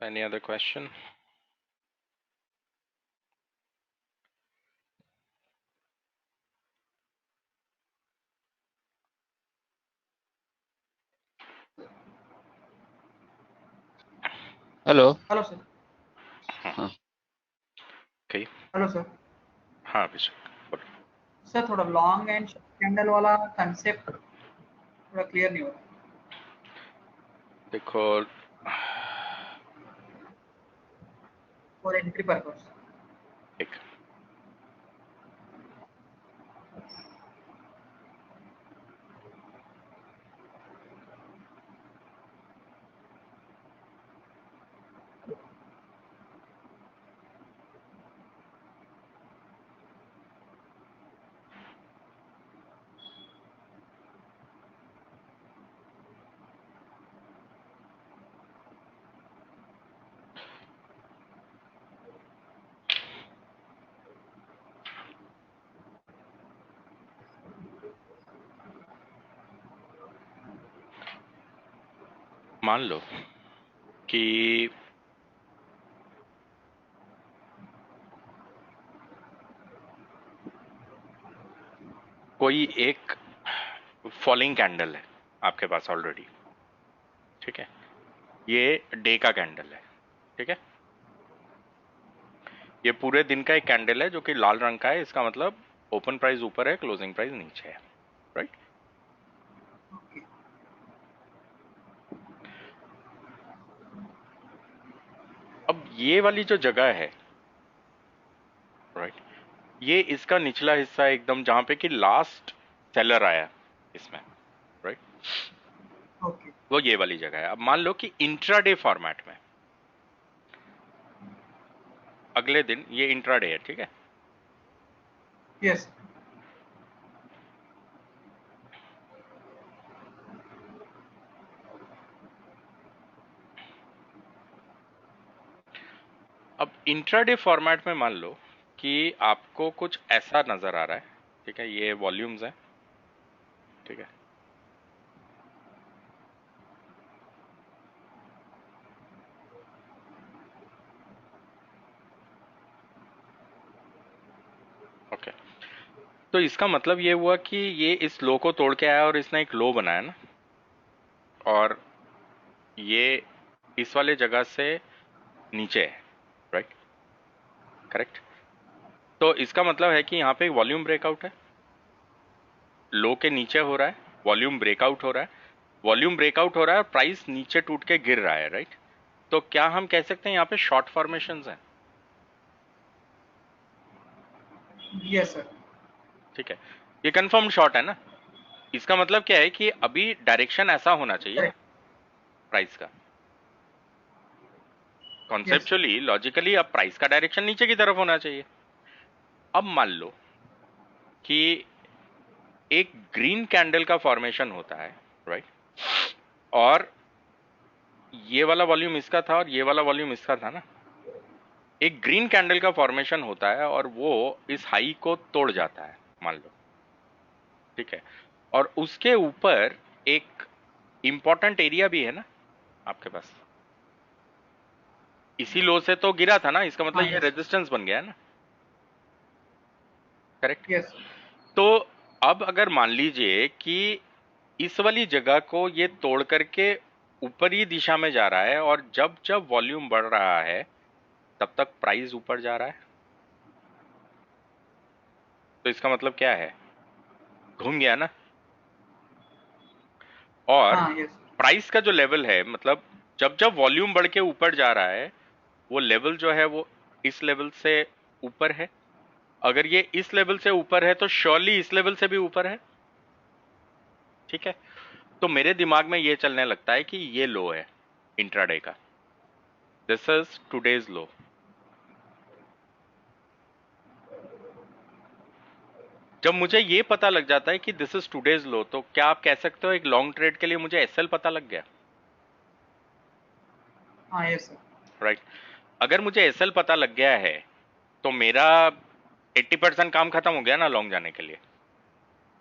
Any other question? Hello. Hello sir. हाँ, Okay. Hello sir. हाँ अभिषेक, बोलो। सर थोड़ा लॉन्ग एंड कैंडल वाला कंसेप्ट थोड़ा क्लियर नहीं हो रहा देखो, फॉर एंट्री पर्पस। एक मान लो कि कोई एक फॉलिंग कैंडल है आपके पास ऑलरेडी, ठीक है, ये डे का कैंडल है, ठीक है, ये पूरे दिन का एक कैंडल है जो कि लाल रंग का है, इसका मतलब ओपन प्राइस ऊपर है, क्लोजिंग प्राइस नीचे है, राइट। अब ये वाली जो जगह है, राइट, ये इसका निचला हिस्सा एकदम जहां पे कि लास्ट सेलर आया इसमें, राइट, ओके। वो ये वाली जगह है। अब मान लो कि इंट्राडे फॉर्मेट में अगले दिन ये इंट्राडे है, ठीक है, यस। अब इंट्राडे फॉर्मेट में मान लो कि आपको कुछ ऐसा नजर आ रहा है, ठीक है, ये वॉल्यूम्स है, ठीक है, ओके। तो इसका मतलब ये हुआ कि ये इस लो को तोड़ के आया और इसने एक लो बनाया ना, और ये इस वाले जगह से नीचे है, राइट, करेक्ट। तो इसका मतलब है कि यहाँ पे वॉल्यूम ब्रेकआउट है, लो के नीचे हो रहा है, वॉल्यूम ब्रेकआउट हो रहा है, वॉल्यूम ब्रेकआउट हो रहा है और प्राइस नीचे टूट के गिर रहा है, राइट। तो क्या हम कह सकते हैं यहाँ पे शॉर्ट फॉर्मेशंस हैं? Yes sir. ठीक है, ये कंफर्म शॉर्ट है ना। इसका मतलब क्या है कि अभी डायरेक्शन ऐसा होना चाहिए ना प्राइस का, कॉन्सेप्चुअली लॉजिकली अब प्राइस का डायरेक्शन नीचे की तरफ होना चाहिए। अब मान लो कि एक ग्रीन कैंडल का फॉर्मेशन होता है, राइट, और ये वाला वॉल्यूम इसका था और ये वाला वॉल्यूम इसका था ना। एक ग्रीन कैंडल का फॉर्मेशन होता है और वो इस हाई को तोड़ जाता है, मान लो, ठीक है, और उसके ऊपर एक इंपॉर्टेंट एरिया भी है ना आपके पास, इसी लो से तो गिरा था ना, इसका मतलब ये रेजिस्टेंस बन गया है ना, करेक्ट। यस। तो अब अगर मान लीजिए कि इस वाली जगह को ये तोड़ करके ऊपरी दिशा में जा रहा है और जब जब वॉल्यूम बढ़ रहा है तब तक प्राइस ऊपर जा रहा है, तो इसका मतलब क्या है, घूम गया ना। और हाँ यस। प्राइस का जो लेवल है, मतलब जब जब वॉल्यूम बढ़ के ऊपर जा रहा है वो लेवल जो है वो इस लेवल से ऊपर है। अगर ये इस लेवल से ऊपर है तो श्योरली इस लेवल से भी ऊपर है, ठीक है। तो मेरे दिमाग में ये चलने लगता है कि ये लो है इंट्राडे का, दिस इज टुडेज लो। जब मुझे ये पता लग जाता है कि दिस इज टुडेज लो, तो क्या आप कह सकते हो एक लॉन्ग ट्रेड के लिए मुझे एसएल पता लग गया, हाँ यस सर। राइट। अगर मुझे एसएल पता लग गया है तो मेरा 80% काम खत्म हो गया ना लॉन्ग जाने के लिए।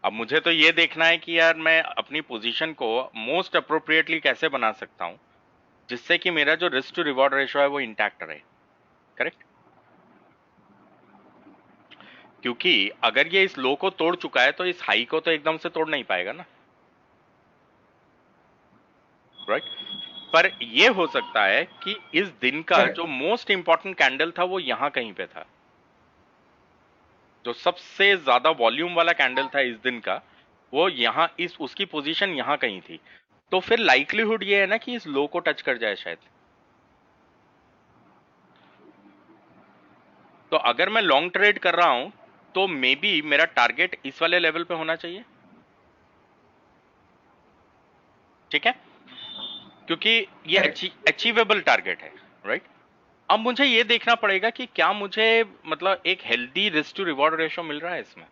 अब मुझे तो ये देखना है कि यार मैं अपनी पोजीशन को मोस्ट अप्रोप्रिएटली कैसे बना सकता हूं जिससे कि मेरा जो रिस्क टू रिवॉर्ड रेशो है वो इंटैक्ट रहे। करेक्ट? क्योंकि अगर ये इस लो को तोड़ चुका है तो इस हाई को तो एकदम से तोड़ नहीं पाएगा ना, राइट? पर ये हो सकता है कि इस दिन का जो मोस्ट इंपॉर्टेंट कैंडल था वो यहां कहीं पे था, जो सबसे ज्यादा वॉल्यूम वाला कैंडल था इस दिन का, वो यहां इस उसकी पोजीशन यहां कहीं थी। तो फिर लाइक्लीहुड ये है ना कि इस लो को टच कर जाए शायद। तो अगर मैं लॉन्ग ट्रेड कर रहा हूं तो मे बी मेरा टारगेट इस वाले लेवल पे होना चाहिए। ठीक है? क्योंकि ये अचीवेबल टारगेट है, राइट? अब मुझे ये देखना पड़ेगा कि क्या मुझे मतलब एक healthy risk to reward ratio मिल रहा है इसमें।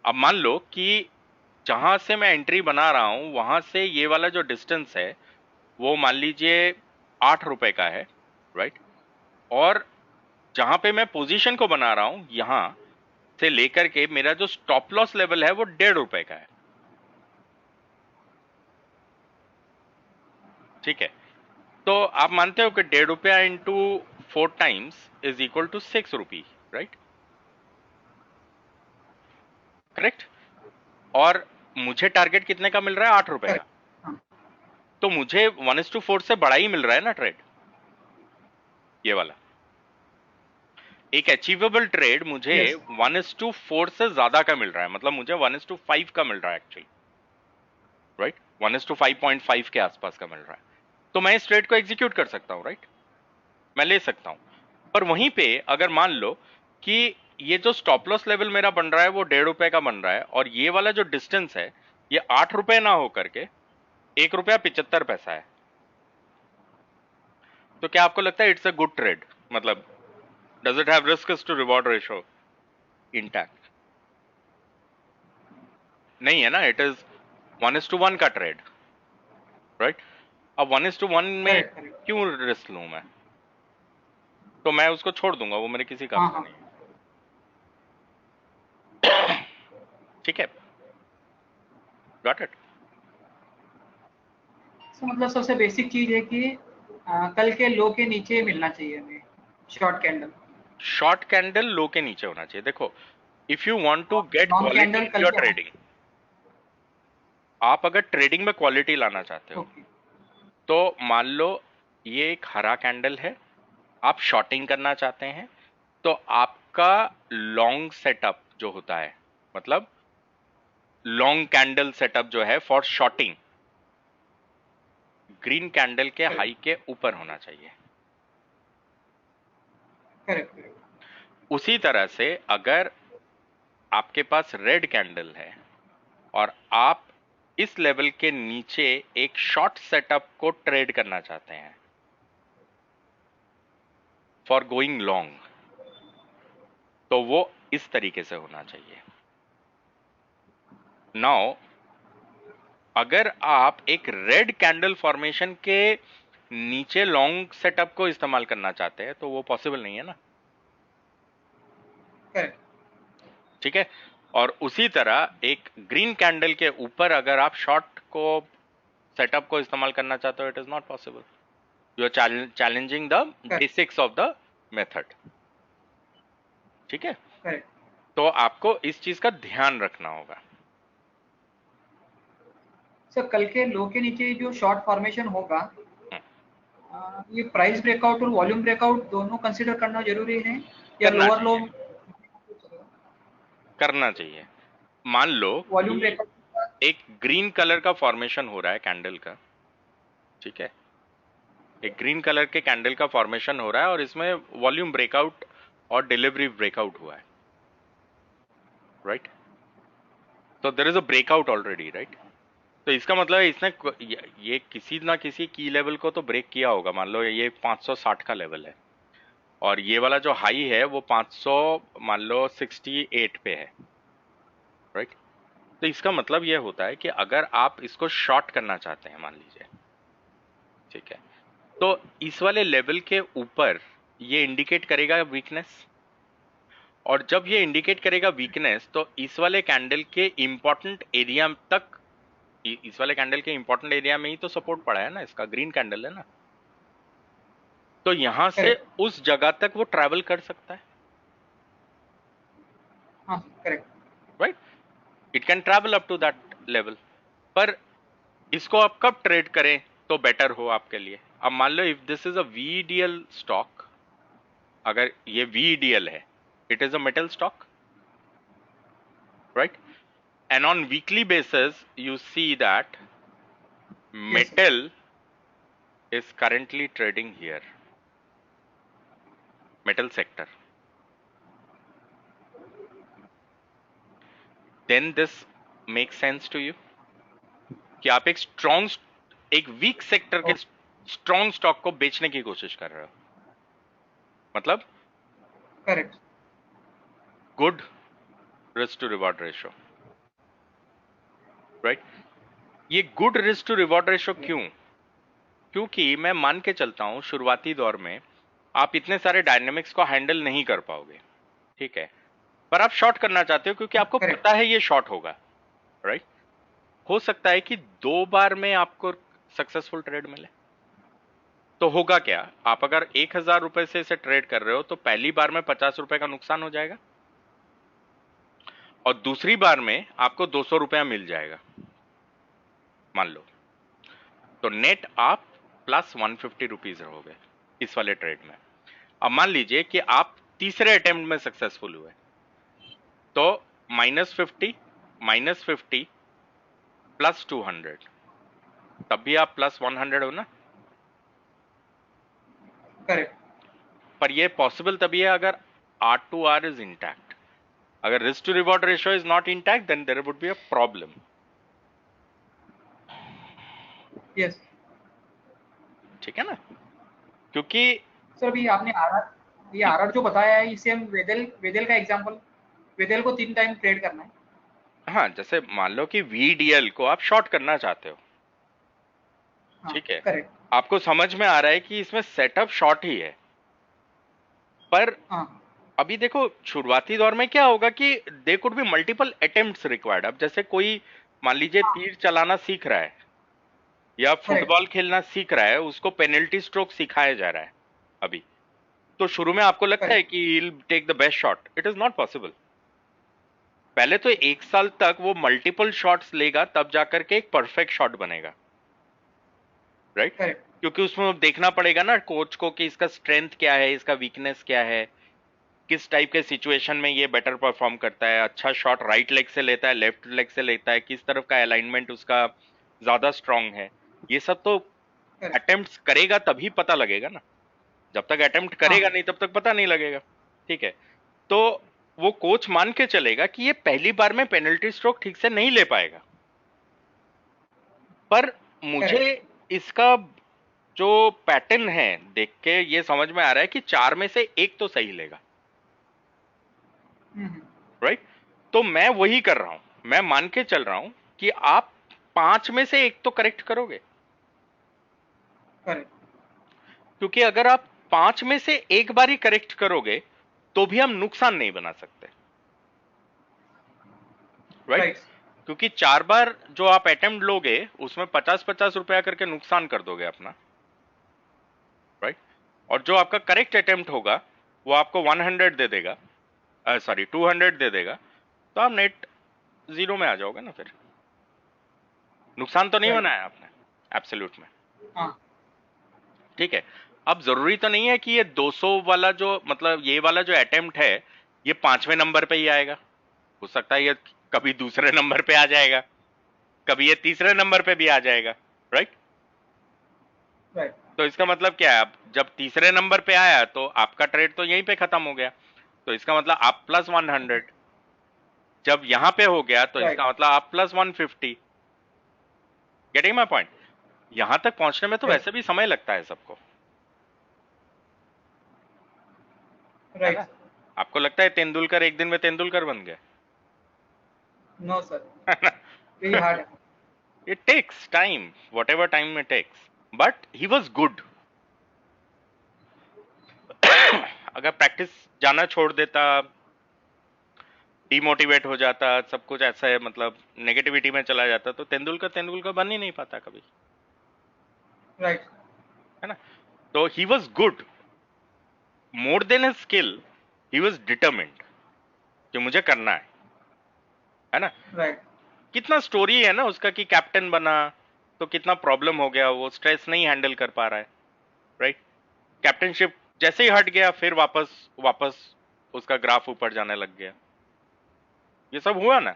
अब मान लो कि जहां से मैं एंट्री बना रहा हूं वहां से ये वाला जो डिस्टेंस है वो मान लीजिए 8 रुपए का है, राइट? और जहां पे मैं पोजीशन को बना रहा हूं यहां से लेकर के मेरा जो स्टॉप लॉस लेवल है वो 1.5 रुपए का है। ठीक है? तो आप मानते हो कि 1.5 रुपया into 4 times is equal to 6 rupee, right? Correct? और मुझे टारगेट कितने का मिल रहा है? 8 रुपए का। तो मुझे 1:4 से बड़ा ही मिल रहा है ना ट्रेड, ये वाला। एक अचीवेबल ट्रेड मुझे 1:4 से ज्यादा का मिल रहा है, मतलब मुझे 1:5 का मिल रहा है एक्चुअली, राइट? 1:5.5 के आसपास का मिल रहा है। तो मैं इस ट्रेड को एग्जीक्यूट कर सकता हूं, राइट? मैं ले सकता हूं। पर वहीं पे अगर मान लो कि ये जो स्टॉप लॉस लेवल मेरा बन रहा है वो 1.5 रुपए का बन रहा है और ये वाला जो डिस्टेंस है ये 8 रुपए ना होकर के 1 रुपया 75 पैसा है, तो क्या आपको लगता है इट्स अ गुड ट्रेड? मतलब does it have risk to reward ratio intact? नहीं है ना, इट इज 1:1 का ट्रेड, राइट? अब 1:1 में क्यों रिस्क लूं मैं? तो मैं उसको छोड़ दूंगा, वो मेरे किसी काम का नहीं है। ठीक है? Got it? मतलब सबसे बेसिक चीज है कि कल के लो के नीचे मिलना चाहिए हमें short candle. Short candle low के नीचे होना चाहिए। देखो, if you want to get quality in your trading, आप अगर ट्रेडिंग में क्वालिटी लाना चाहते हो तो मान लो ये एक हरा कैंडल है, आप शॉर्टिंग करना चाहते हैं, तो आपका लॉन्ग सेटअप जो होता है, मतलब लॉन्ग कैंडल सेटअप जो है फॉर शॉर्टिंग, ग्रीन कैंडल के हाई के ऊपर होना चाहिए। उसी तरह से अगर आपके पास रेड कैंडल है और आप इस लेवल के नीचे एक शॉर्ट सेटअप को ट्रेड करना चाहते हैं फॉर गोइंग लॉन्ग, तो वो इस तरीके से होना चाहिए। नाउ अगर आप एक रेड कैंडल फॉर्मेशन के नीचे लॉन्ग सेटअप को इस्तेमाल करना चाहते हैं तो वो पॉसिबल नहीं है ना। ठीक है? और उसी तरह एक ग्रीन कैंडल के ऊपर अगर आप शॉर्ट को सेटअप को इस्तेमाल करना चाहते हो, it is not possible. You are challenging the basics of the method. ठीक है? तो आपको इस चीज का ध्यान रखना होगा। सर कल के लो के नीचे जो शॉर्ट फॉर्मेशन होगा, ये प्राइस ब्रेकआउट और वॉल्यूम ब्रेकआउट दोनों कंसीडर करना जरूरी है या लोअर लो करना चाहिए? मान लो वॉल्यूम ब्रेकआउट एक ग्रीन कलर का फॉर्मेशन हो रहा है कैंडल का, ठीक है? एक ग्रीन कलर के कैंडल का फॉर्मेशन हो रहा है और इसमें वॉल्यूम ब्रेकआउट और डिलीवरी ब्रेकआउट हुआ है, राइट? तो there is a breakout already, right? तो इसका मतलब है इसने ये किसी ना किसी की लेवल को तो ब्रेक किया होगा। मान लो ये 560 का लेवल है और ये वाला जो हाई है वो 500 मान लो 68 पे है, राइट? तो इसका मतलब यह होता है कि अगर आप इसको शॉर्ट करना चाहते हैं मान लीजिए, ठीक है, तो इस वाले लेवल के ऊपर ये इंडिकेट करेगा वीकनेस, और जब ये इंडिकेट करेगा वीकनेस तो इस वाले कैंडल के इंपॉर्टेंट एरिया तक, इस वाले कैंडल के इंपॉर्टेंट एरिया में ही तो सपोर्ट पड़ा है ना, इसका ग्रीन कैंडल है ना, तो यहां से करेक्ट। उस जगह तक वो ट्रैवल कर सकता है, हाँ correct. Right, it can travel up to that level. पर इसको आप कब ट्रेड करें तो बेटर हो आपके लिए? अब मान लो if this is a VDL stock, अगर ये VDL है, it is a metal stock, right, and on weekly basis you see that metal is currently trading here, metal sector, then this makes sense to you कि आप एक strong, एक weak sector के strong stock को बेचने की कोशिश कर रहे हो, मतलब correct. Good risk to reward ratio, right. ये good risk to reward ratio क्यों? क्योंकि मैं मान के चलता हूं शुरुआती दौर में आप इतने सारे डायनेमिक्स को हैंडल नहीं कर पाओगे, ठीक है, पर आप शॉर्ट करना चाहते हो क्योंकि आपको Correct. पता है ये शॉर्ट होगा, राइट। हो सकता है कि 2 बार में आपको सक्सेसफुल ट्रेड मिले, तो होगा क्या, आप अगर 1000 रुपए से इसे ट्रेड कर रहे हो तो पहली बार में 50 रुपए का नुकसान हो जाएगा, और दूसरी बार में आपको 200 रुपया मिल जाएगा मान लो, तो नेट आप प्लस 150 रुपीज रहोगे इस वाले ट्रेड में। अब मान लीजिए कि आप तीसरे अटेम्प्ट में सक्सेसफुल हुए, तो -50 प्लस 200, तब भी आप प्लस 100 हो ना। करेक्ट। पर ये पॉसिबल तभी है अगर R to R is intact. अगर risk to reward ratio is not intact then there would be a problem. Yes ठीक है ना, क्योंकि सर, अभी आपने आरआर जो बताया है, इससे हम वेदल का एग्जांपल, वेदल को 3 टाइम ट्रेड करना है। हाँ, जैसे मान लो कि VDL को आप शॉर्ट करना चाहते हो, हाँ, ठीक है, करेक्ट। आपको समझ में आ रहा है कि इसमें सेटअप शॉर्ट ही है, पर हाँ अभी देखो शुरुआती दौर में क्या होगा कि they could be multiple attempts required. अब जैसे कोई मान लीजिए तीर चलाना सीख रहा है या फुटबॉल खेलना सीख रहा है, उसको पेनल्टी स्ट्रोक सिखाया जा रहा है अभी, तो शुरू में आपको लगता है कि he will take the best shot, it is not possible. पहले तो 1 साल तक वो मल्टीपल शॉट्स लेगा तब जाकर के एक परफेक्ट शॉट बनेगा, राइट। करेक्ट। क्योंकि उसमें देखना पड़ेगा ना कोच को कि इसका स्ट्रेंथ क्या है, इसका वीकनेस क्या है, किस टाइप के सिचुएशन में ये बेटर परफॉर्म करता है, अच्छा शॉट राइट लेग से लेता है, लेफ्ट लेग से लेता है, किस तरफ का अलाइनमेंट उसका ज्यादा स्ट्रांग है, ये सब तो अटेम्प्ट्स करेगा तभी पता लगेगा ना। जब तक अटेम्प्ट करेगा नहीं तब तक पता नहीं लगेगा, ठीक है। तो वो कोच मान के चलेगा कि ये पहली बार में पेनल्टी स्ट्रोक ठीक से नहीं ले पाएगा, पर मुझे इसका जो पैटर्न है देख के ये समझ में आ रहा है कि 4 में से 1 तो सही लेगा, राइट। तो मैं वही कर रहा हूं, मैं मान के चल रहा हूं कि आप 5 में से 1 तो करेक्ट करोगे, करेक्ट। क्योंकि अगर आप 5 में से 1 बार ही करेक्ट करोगे तो भी हम नुकसान नहीं बना सकते, राइट। क्योंकि 4 बार जो आप अटेम्प्ट लोगे उसमें 50-50 रुपया करके नुकसान कर दोगे अपना, राइट। और जो आपका करेक्ट अटेम्प्ट होगा वो आपको 100 दे देगा, सॉरी 200 दे देगा, तो आप नेट 0 में आ जाओगे ना, फिर नुकसान तो नहीं बनाया आपने एब्सोल्यूट में, ठीक है। अब जरूरी तो नहीं है कि ये 200 वाला जो मतलब ये वाला जो अटेम्प्ट है ये 5वें नंबर पे ही आएगा, हो सकता है ये कभी दूसरे नंबर पे आ जाएगा, कभी ये तीसरे नंबर पे भी आ जाएगा, राइट। तो इसका मतलब क्या है, अब जब तीसरे नंबर पे आया तो आपका ट्रेड तो यहीं पे खत्म हो गया, तो इसका मतलब आप प्लस 100, जब यहां पे हो गया तो इसका मतलब आप प्लस 150। Getting my point? यहां तक पहुंचने में तो वैसे भी समय लगता है सबको, राइट। आपको लगता है तेंदुलकर एक दिन में तेंदुलकर बन गया? No sir, very hard. It takes time, whatever time it takes, but he was good, अगर प्रैक्टिस जाना छोड़ देता, डिमोटिवेट हो जाता, सब कुछ ऐसा है, मतलब नेगेटिविटी में चला जाता, तो तेंदुलकर बन ही नहीं पाता कभी, राइट। है ना। तो he was good, more than his skill, he was determined कि मुझे करना है ना। राइट। कितना स्टोरी है ना उसका कि कैप्टन बना तो कितना प्रॉब्लम हो गया, वो स्ट्रेस नहीं हैंडल कर पा रहा है, राइट। कैप्टनशिप जैसे ही हट गया फिर वापस उसका ग्राफ ऊपर जाने लग गया, ये सब हुआ ना।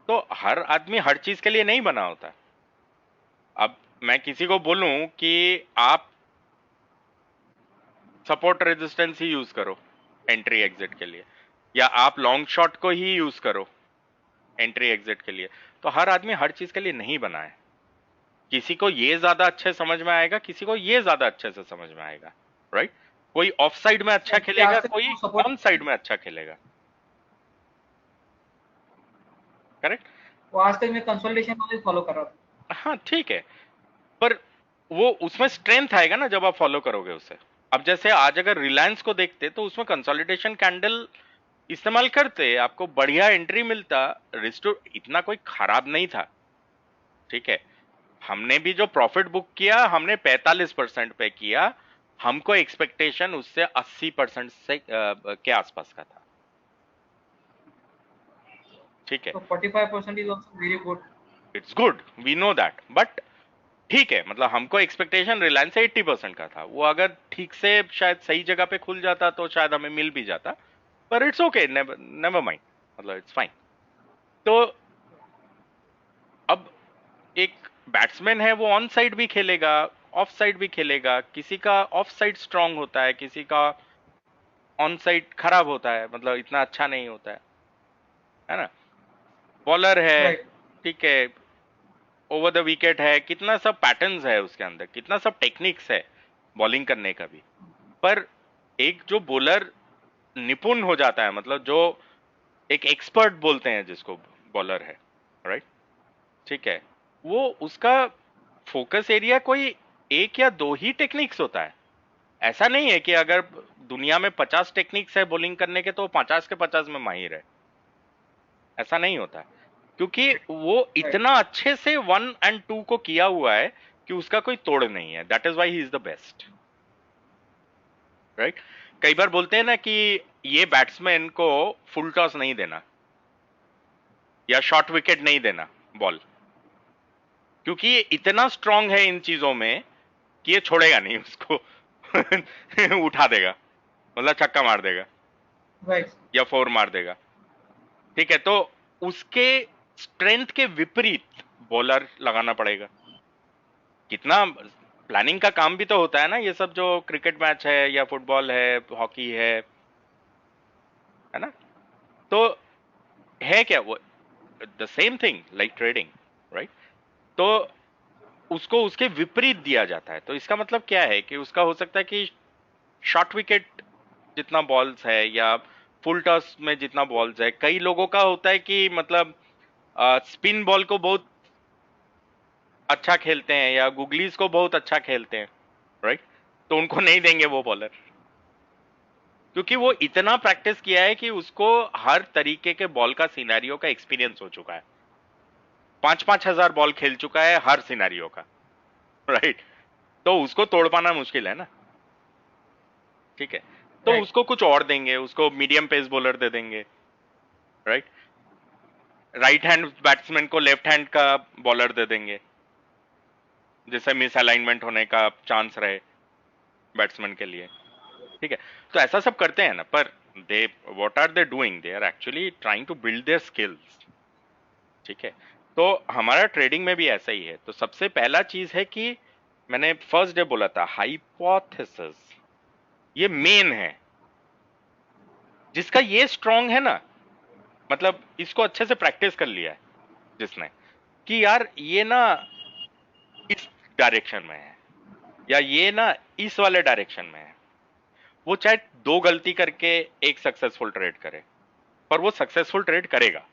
तो हर आदमी हर चीज के लिए नहीं बना होता। अब मैं किसी को बोलूं कि आप सपोर्ट रेजिस्टेंस ही यूज करो एंट्री एग्जिट के लिए, या आप लॉन्ग शॉट को ही यूज करो एंट्री एग्जिट के लिए, तो हर आदमी हर चीज के लिए नहीं बना है। किसी को ये ज्यादा अच्छे समझ में आएगा, किसी को ये ज्यादा अच्छे से समझ में आएगा, राइट। कोई ऑफ साइड में अच्छा खेलेगा, कोई ऑन साइड में अच्छा खेलेगा, करेक्ट। वो आज तक मैं कंसोलिडेशन नॉलेज फॉलो कर रहा था। हाँ ठीक है, पर वो उसमें स्ट्रेंथ आएगा ना जब आप फॉलो करोगे उसे। अब जैसे आज अगर रिलायंस को देखते तो उसमें कंसोलिडेशन कैंडल इस्तेमाल करते, आपको बढ़िया एंट्री मिलता, रिस्टोर इतना कोई खराब नहीं था, ठीक है। हमने भी जो प्रॉफिट बुक किया हमने 45% पे किया, हमको एक्सपेक्टेशन उससे 80% से के आसपास का था, ठीक है। तो 45% is also very good. It's good, we know that, but ठीक है, मतलब हमको एक्सपेक्टेशन रिलायंस से 80% का था, वो अगर ठीक से शायद सही जगह पे खुल जाता तो शायद हमें मिल भी जाता, पर इट्स ओके, नेवर माइंड, मतलब इट्स फाइन। तो अब एक बैट्समैन है, वो ऑन साइड भी खेलेगा, ऑफ साइड भी खेलेगा, किसी का ऑफ साइड स्ट्रांग होता है, किसी का ऑन साइड खराब होता है, मतलब इतना अच्छा नहीं होता है ना। बॉलर है, राइट। ठीक है, ओवर द विकेट है, कितना सब पैटर्न्स है उसके अंदर, कितना सब टेक्निक्स है बॉलिंग करने का भी। पर एक जो बॉलर निपुण हो जाता है, मतलब जो एक एक्सपर्ट बोलते हैं जिसको बॉलर है, राइट, ठीक है, वो उसका फोकस एरिया कोई एक या दो ही टेक्निक्स होता है। ऐसा नहीं है कि अगर दुनिया में 50 टेक्निक्स है बॉलिंग करने के तो 50 के 50 में माहिर है, ऐसा नहीं होता है। क्योंकि वो इतना अच्छे से 1 और 2 को किया हुआ है कि उसका कोई तोड़ नहीं है, that is why he is the best, right. कई बार बोलते हैं ना कि ये बैट्समैन को फुल टॉस नहीं देना या शॉर्ट विकेट नहीं देना बॉल, क्योंकि ये इतना स्ट्रांग है इन चीजों में कि ये छोड़ेगा नहीं उसको उठा देगा, मतलब छक्का मार देगा, राइट। या 4 मार देगा, ठीक है। तो उसके स्ट्रेंथ के विपरीत बॉलर लगाना पड़ेगा। कितना प्लानिंग का काम भी तो होता है ना, ये सब जो क्रिकेट मैच है या फुटबॉल है, हॉकी है ना। तो है क्या वो the same thing like trading, right. तो उसको उसके विपरीत दिया जाता है। तो इसका मतलब क्या है कि उसका हो सकता है कि शॉर्ट विकेट जितना बॉल्स है या फुल टॉस में जितना बॉल्स है, कई लोगों का होता है कि मतलब स्पिन बॉल को बहुत अच्छा खेलते हैं या गुगलीज को बहुत अच्छा खेलते हैं, राइट। तो उनको नहीं देंगे वो बॉलर, क्योंकि वो इतना प्रैक्टिस किया है कि उसको हर तरीके के बॉल का सिनेरियो का एक्सपीरियंस हो चुका है, 5-5 हजार बॉल खेल चुका है हर सिनेरियो का, राइट। तो उसको तोड़ पाना मुश्किल है ना, ठीक है। तो Right. उसको कुछ और देंगे, उसको मीडियम पेस बॉलर दे देंगे, राइट। राइट हैंड बैट्समैन को लेफ्ट हैंड का बॉलर दे देंगे, जिससे मिस अलाइनमेंट होने का चांस रहे बैट्समैन के लिए, ठीक है। तो ऐसा सब करते हैं ना, पर they what are they doing, they are actually trying to build their skills, ठीक है। तो हमारा ट्रेडिंग में भी ऐसा ही है। तो सबसे पहला चीज है कि मैंने फर्स्ट डे बोला था, हाइपोथेसिस ये मेन है, जिसका ये स्ट्रांग है ना, मतलब इसको अच्छे से प्रैक्टिस कर लिया है जिसने, कि यार ये ना इस डायरेक्शन में है या ये ना इस वाले डायरेक्शन में है, वो चाहे 2 गलती करके एक सक्सेसफुल ट्रेड करे, पर वो सक्सेसफुल ट्रेड करेगा।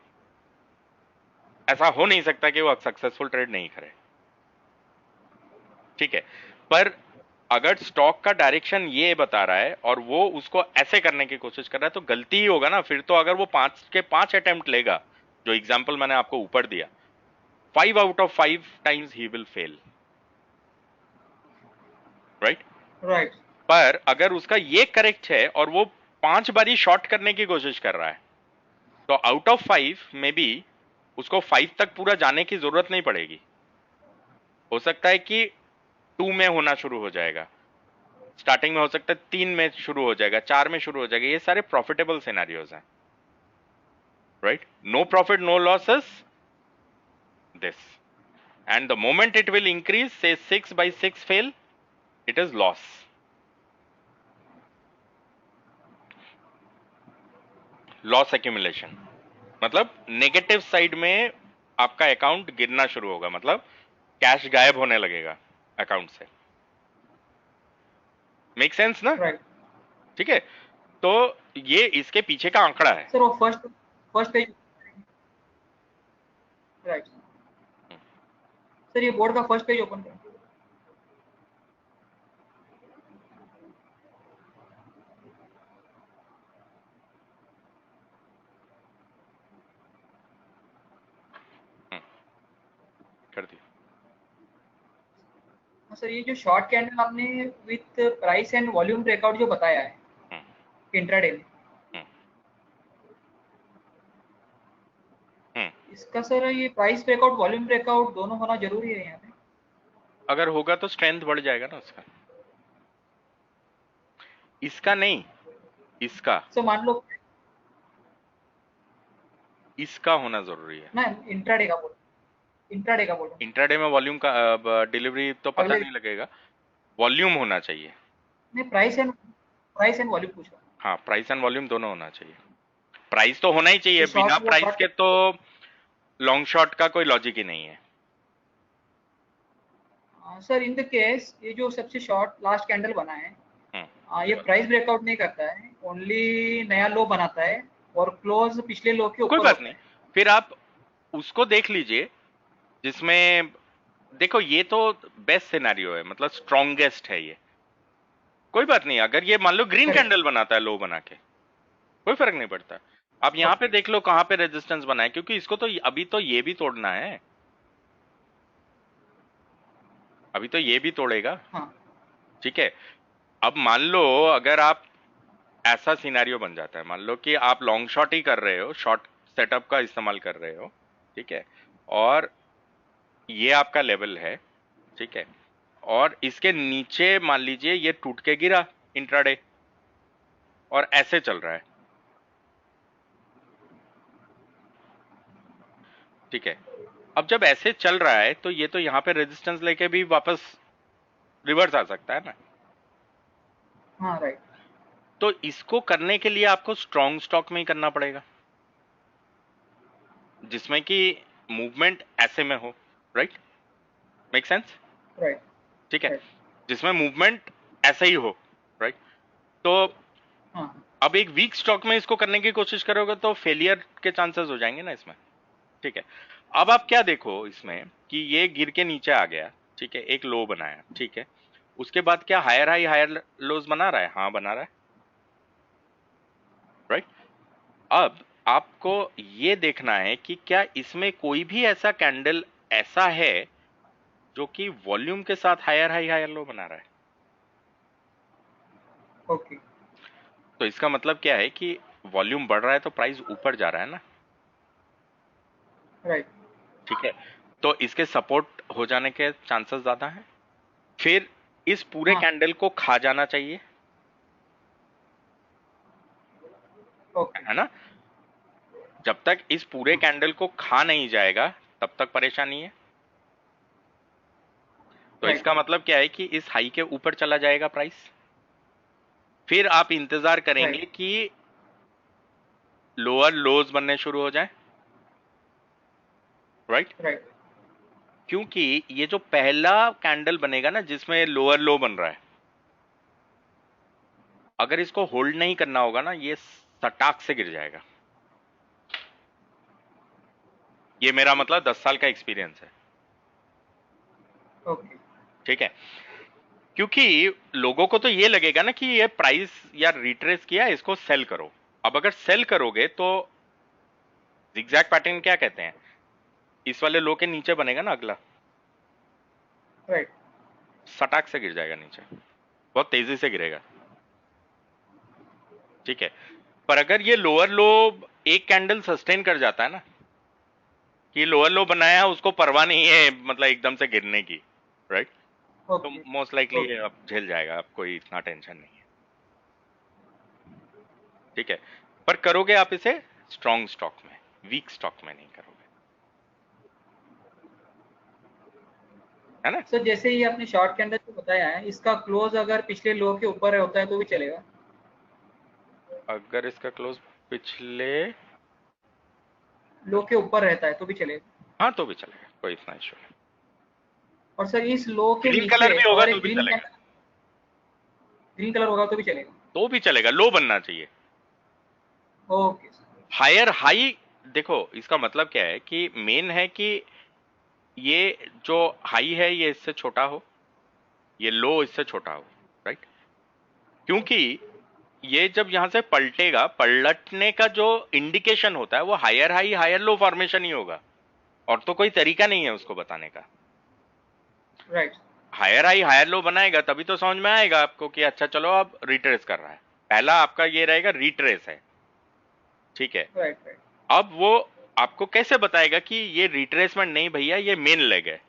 ऐसा हो नहीं सकता कि वो सक्सेसफुल ट्रेड नहीं करे, ठीक है। पर अगर स्टॉक का डायरेक्शन ये बता रहा है और वो उसको ऐसे करने की कोशिश कर रहा है तो गलती ही होगा ना फिर तो। अगर वो 5 के 5 अटेम्प्ट लेगा, जो एग्जांपल मैंने आपको ऊपर दिया, 5 out of 5 times he will fail, right. Right. पर अगर उसका ये करेक्ट है और वो 5 बारी शॉर्ट करने की कोशिश कर रहा है, तो आउट ऑफ 5 में भी उसको 5 तक पूरा जाने की जरूरत नहीं पड़ेगी। हो सकता है कि 2 में होना शुरू हो जाएगा, स्टार्टिंग में हो सकता है 3 में शुरू हो जाएगा, 4 में शुरू हो जाएगा। ये सारे प्रॉफिटेबल सिनेरियोज हैं, right. No profit no losses, this, and the moment it will increase, say 6 by 6 fail, it is loss. Loss accumulation मतलब नेगेटिव साइड में आपका अकाउंट गिरना शुरू होगा, मतलब कैश गायब होने लगेगा अकाउंट से। मेक सेंस ना? राइट। ठीक है, तो ये इसके पीछे का आंकड़ा है। सर वो फर्स्ट पेज। राइट सर, ये बोर्ड का फर्स्ट पेज ओपन करें। कर दिया। सर ये जो शॉर्ट कैंडल आपने with price and volume breakout जो बताया है इंट्राडे में, इसका सर ये प्राइस ब्रेकआउट वॉल्यूम ब्रेकआउट दोनों होना जरूरी है यहाँ पे? अगर होगा तो स्ट्रेंथ बढ़ जाएगा ना उसका। इसका नहीं, इसका सर मान लो इसका होना जरूरी है ना, इंट्राडे का बोल, इंट्राडे का बोल। इंट्राडे में वॉल्यूम का डिलीवरी तो पता नहीं लगेगा, वॉल्यूम होना चाहिए। नहीं, प्राइस एंड वॉल्यूम पूछ रहा हूँ। हाँ, प्राइस एंड वॉल्यूम दोनों होना चाहिए। प्राइस तो होना ही चाहिए, तो बिना short- प्राइस के तो लॉन्ग शॉट का कोई लॉजिक ही नहीं है। सर इन द केस ये जो सबसे शॉर्ट लास्ट कैंडल बना है, ये प्राइस ब्रेकआउट नहीं करता है, ओनली नया लो बनाता है और क्लोज पिछले लो के ऊपर कोई बात होता नहीं, है। फिर आप उसको देख लीजिए जिसमें, देखो ये तो बेस्ट सिनेरियो है, मतलब स्ट्रॉन्गेस्ट है ये। कोई बात नहीं, अगर ये मान लो ग्रीन Correct. कैंडल बनाता है लो बना के, कोई फर्क नहीं पड़ता। आप यहाँ पे देख लो कहाँ पे रेजिस्टेंस बना है, क्योंकि इसको तो अभी तो ये भी तोड़ना है, अभी तो ये भी तोड़ेगा। हाँ। ठीक है, अब मान लो अगर आप ऐसा सिनेरियो बन जाता है, मान लो कि आप लॉन्ग शॉट ही कर रहे हो, शॉर्ट सेटअप का इस्तेमाल कर रहे हो, ठीक है, और ये आपका लेवल है, ठीक है, और इसके नीचे मान लीजिए ये टूट के गिरा इंट्राडे और ऐसे चल रहा है, ठीक है। अब जब ऐसे चल रहा है तो ये तो यहाँ पे रेजिस्टेंस लेके भी वापस रिवर्स आ सकता है ना। हाँ राइट। तो इसको करने के लिए आपको स्ट्रॉन्ग स्टॉक में ही करना पड़ेगा, जिसमें कि मूवमेंट ऐसे में हो, राइट, मेक सेंस? राइट। ठीक है, जिसमें मूवमेंट ऐसे ही हो, राइट। तो हाँ। अब एक वीक स्टॉक में इसको करने की कोशिश करोगे तो फेलियर के चांसेस हो जाएंगे ना इसमें। ठीक है, अब आप क्या देखो इसमें कि ये गिर के नीचे आ गया, ठीक है, एक लो बनाया, ठीक है, उसके बाद क्या हायर हाई हायर लोज बना रहा है? हाँ बना रहा है, राइट। अब आपको ये देखना है कि क्या इसमें कोई भी ऐसा कैंडल ऐसा है जो कि वॉल्यूम के साथ हायर हाई हायर लो बना रहा है। ओके। तो इसका मतलब क्या है कि वॉल्यूम बढ़ रहा है तो प्राइस ऊपर जा रहा है ना, राइट। ठीक है, तो इसके सपोर्ट हो जाने के चांसेस ज्यादा हैं। फिर इस पूरे हाँ। कैंडल को खा जाना चाहिए, ओके। है ना। जब तक इस पूरे कैंडल को खा नहीं जाएगा तब तक परेशानी है। तो Right. इसका मतलब क्या है कि इस हाई के ऊपर चला जाएगा प्राइस, फिर आप इंतजार करेंगे Right. कि लोअर लोज बनने शुरू हो जाए, राइट। राइट। क्योंकि ये जो पहला कैंडल बनेगा ना जिसमें लोअर लो बन रहा है, अगर इसको होल्ड नहीं करना होगा ना ये सटाक से गिर जाएगा। ये मेरा मतलब 10 साल का एक्सपीरियंस है, ओके। ठीक है। क्योंकि लोगों को तो ये लगेगा ना कि ये प्राइस या रिट्रेस किया, इसको सेल करो। अब अगर सेल करोगे तो जिगजैग पैटर्न क्या कहते हैं, इस वाले लो के नीचे बनेगा ना अगला, राइट। सटाक से गिर जाएगा नीचे, बहुत तेजी से गिरेगा। ठीक है, पर अगर ये लोअर लो एक कैंडल सस्टेन कर जाता है ना, कि लोअर लो बनाया, उसको परवाह नहीं है मतलब एकदम से गिरने की, राइट, तो ओके मोस्ट लाइकली अब झेल जाएगा, अब कोई इतना टेंशन नहीं है। ठीक है, पर करोगे आप इसे स्ट्रॉन्ग स्टॉक में, वीक स्टॉक में नहीं करोगे, है ना। सर, जैसे ही आपने शॉर्ट कैंडल को बताया है, इसका क्लोज अगर पिछले लो के ऊपर होता है तो भी चलेगा? अगर इसका क्लोज पिछले लो के ऊपर रहता है तो भी चलेगा? हाँ तो भी चलेगा, कोई इतना इशू नहीं। और सर इस लो के ग्रीन नीचे कलर भी होगा और तो एक भी चलेगा, ग्रीन कलर होगा तो भी चलेगा? तो भी चलेगा, लो बनना चाहिए। Okay sir. हायर हाई, देखो इसका मतलब क्या है कि मेन है कि ये जो हाई है ये इससे छोटा हो, ये लो इससे छोटा हो, राइट। क्योंकि ये जब यहां से पलटेगा, पलटने का जो इंडिकेशन होता है वो higher high higher low formation ही होगा, और तो कोई तरीका नहीं है उसको बताने का। Right. Higher high higher low बनाएगा तभी तो समझ में आएगा आपको कि अच्छा चलो अब रिट्रेस कर रहा है। पहला आपका ये रहेगा रिट्रेस है, ठीक है। Right right. अब वो आपको कैसे बताएगा कि ये रिट्रेसमेंट नहीं भैया ये मेन लेग है,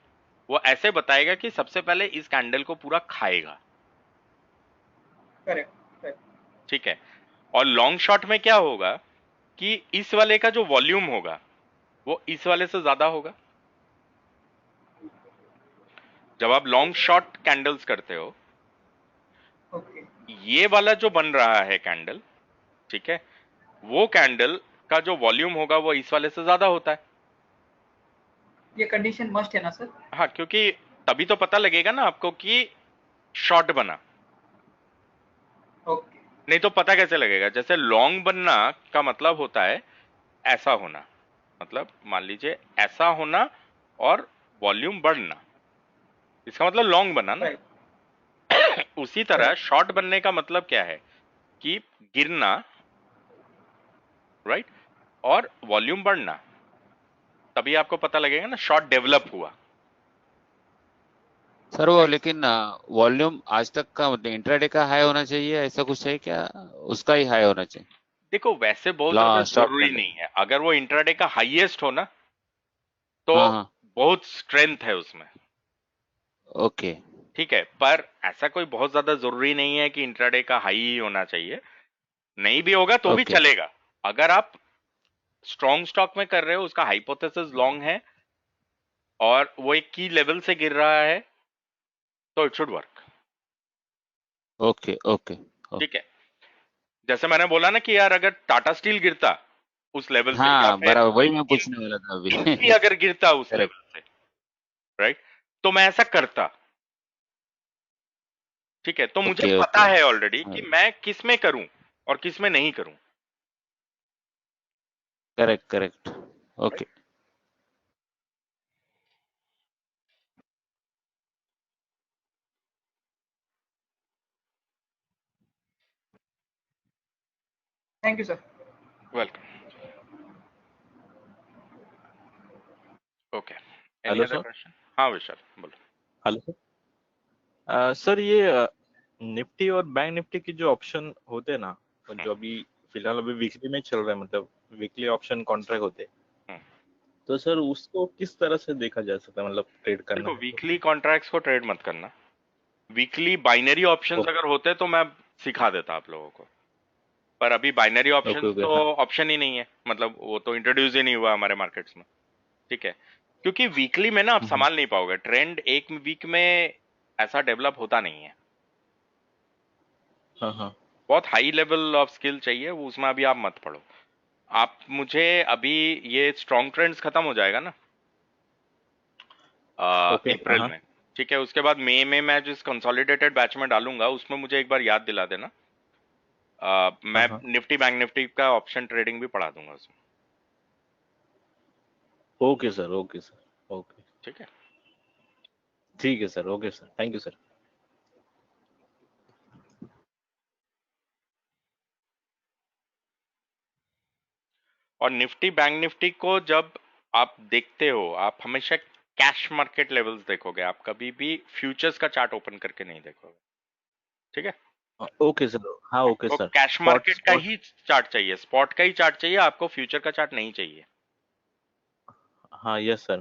वो ऐसे बताएगा कि सबसे पहले इस कैंडल को पूरा खाएगा, करेक्ट करेक्ट। ठीक है। और लॉन्ग शॉट में क्या होगा कि इस वाले का जो वॉल्यूम होगा वो इस वाले से ज्यादा होगा। जब आप लॉन्ग शॉट कैंडल्स करते हो, ओके। ये वाला जो बन रहा है कैंडल, ठीक है, वो कैंडल का जो वॉल्यूम होगा वो इस वाले से ज्यादा होता है। ये कंडीशन मस्ट है ना सर? हाँ, क्योंकि तभी तो पता लगेगा ना आपको कि शॉर्ट बना, ओके। नहीं तो पता कैसे लगेगा। जैसे लॉन्ग बनना का मतलब होता है ऐसा होना, मतलब मान लीजिए ऐसा होना और वॉल्यूम बढ़ना, इसका मतलब लॉन्ग बना ना। राइट उसी तरह शॉर्ट बनने का मतलब क्या है कि गिरना, राइट, और वॉल्यूम बढ़ना, तभी आपको पता लगेगा ना शॉर्ट डेवलप हुआ। सर वो लेकिन वॉल्यूम आज तक का मतलब इंट्राडे का हाई होना चाहिए, ऐसा कुछ है क्या? उसका ही हाई होना चाहिए? देखो वैसे बहुत ज्यादा स्टॉप जरूरी कैंडल। नहीं है, अगर वो इंट्राडे का हाईएस्ट हो ना तो हाँ हाँ। बहुत स्ट्रेंथ है उसमें, ओके। ठीक है। पर ऐसा कोई बहुत ज्यादा जरूरी नहीं है कि इंट्राडे का हाई ही होना चाहिए, नहीं भी होगा तो भी ओके। चलेगा। अगर आप स्ट्रॉन्ग स्टॉक में कर रहे हो, उसका हाइपोथेसिस लॉन्ग है और वो एक की लेवल से गिर रहा है, तो it should work, okay okay. ठीक है। जैसे मैंने बोला ना कि यार अगर टाटा स्टील गिरता उस लेवल से, या हाँ फिर बराबर, वही मैं पूछने वाला था अभी। इनकी अगर गिरता उस करेक्ट। लेवल से, राइट, तो मैं ऐसा करता, ठीक है। तो मुझे ओके पता ओके। है ऑलरेडी कि मैं किस में करूं और किस में नहीं करूं, correct correct. Okay. Right. Thank you sir. Welcome. Okay, any hello other sir. Question? हाँ विशाल बोलो। Hello sir. सर ये निफ्टी और बैंक निफ्टी की जो ऑप्शन होते हैं ना, जो अभी फिलहाल अभी वीकली में चल रहा है, मतलब वीकली ऑप्शन कॉन्ट्रैक्ट होते हैं, हम्म। तो सर उसको किस तरह से देखा जा सकता है, मतलब ट्रेड करना देखो है तो? वीकली कॉन्ट्रैक्ट्स को ट्रेड मत करना। वीकली बाइनरी ऑप्शंस ओके अगर होते तो मैं सिखा देता आप लोगों को, पर अभी बाइनरी ओके ऑप्शंस ओके। तो हाँ ऑप्शन ही नहीं है, मतलब वो तो इंट्रोड्यूस ही नहीं हुआ हमारे मार्केट्स में, ठीक है। क्योंकि वीकली में ना आप हम्म, संभाल नहीं पाओगे, ट्रेंड एक वीक में ऐसा डेवलप होता नहीं है। हाँ हाँ। बहुत हाई लेवल ऑफ स्किल चाहिए, वो उसमें अभी आप मत पढ़ो। आप मुझे अभी ये स्ट्रॉन्ग ट्रेंड्स खत्म हो जाएगा ना ओके। हाँ अप्रैल हाँ। में, ठीक है। उसके बाद मई में मैं जिस कंसोलिडेटेड बैच में डालूंगा उसमें मुझे एक बार याद दिला देना। हाँ मैं हाँ। निफ्टी बैंक निफ्टी का ऑप्शन ट्रेडिंग भी पढ़ा दूंगा उसमें, okay sir, okay sir, okay. ठीक है। ठीक है sir, okay sir, thank you sir. और निफ्टी बैंक निफ्टी को जब आप देखते हो, आप हमेशा कैश मार्केट लेवल्स देखोगे, आप कभी भी फ्यूचर्स का चार्ट ओपन करके नहीं देखोगे, ठीक है? ओके सर, हाँ ओके आपको सर। कैश मार्केट का ही चार्ट चाहिए, स्पॉट का ही चार्ट चाहिए, आपको फ्यूचर का चार्ट नहीं चाहिए, हाँ यस सर।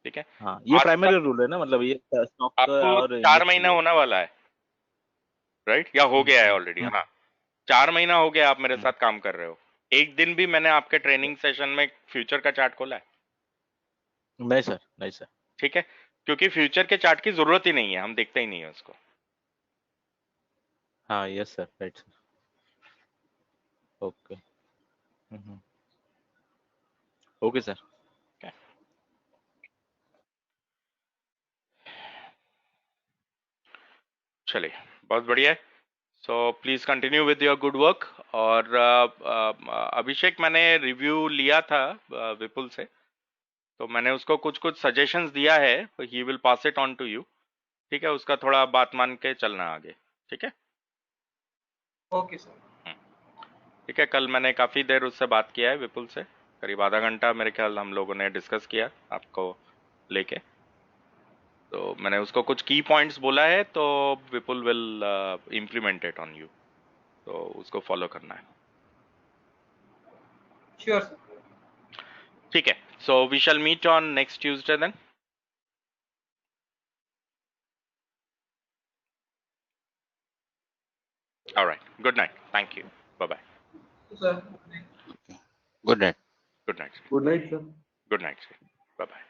ठीक है? हाँ ये आज प्राइमरी तक रूल है ना, मतलब ये स्टॉक आपको और 4 इंडेक्स के महीना लिए। होने वाला है, राइट? या हो गया है ऑलरेडी? हम्म, हाँ, 4 महीना हो गया आप मेरे हम्म। साथ काम कर रहे हो, एक दिन भी मैंने आपके ट्रेनिंग सेशन में फ्यूचर का चार्ट खोला है? नहीं सर, नहीं सर। ठीक है, क्योंकि फ्यूचर के चार्ट की जरूरत ही नहीं है, हम देखते ही नहीं है उसको। हाँ yes sir, right sir. Okay. Okay sir. Okay. चलिए, बहुत बढ़िया है। So please continue with your good work. और अभिषेक, मैंने रिव्यू लिया था विपुल से, तो मैंने उसको कुछ कुछ सजेशंस दिया है, he will pass it on to you, ठीक है? उसका थोड़ा बात मान के चलना आगे, ठीक है? Okay sir. ठीक है, कल मैंने काफ़ी देर उससे बात किया है, विपुल से, करीब आधा घंटा मेरे ख्याल हम लोगों ने डिस्कस किया आपको लेके। तो मैंने उसको कुछ की पॉइंट्स बोला है, तो Vipul will implement it on you, तो उसको फॉलो करना है, श्योर सर। ठीक है? So we shall meet on next Tuesday then. Alright, good night, thank you, bye bye. Sir good night. Good night, good night sir. Good night, bye bye.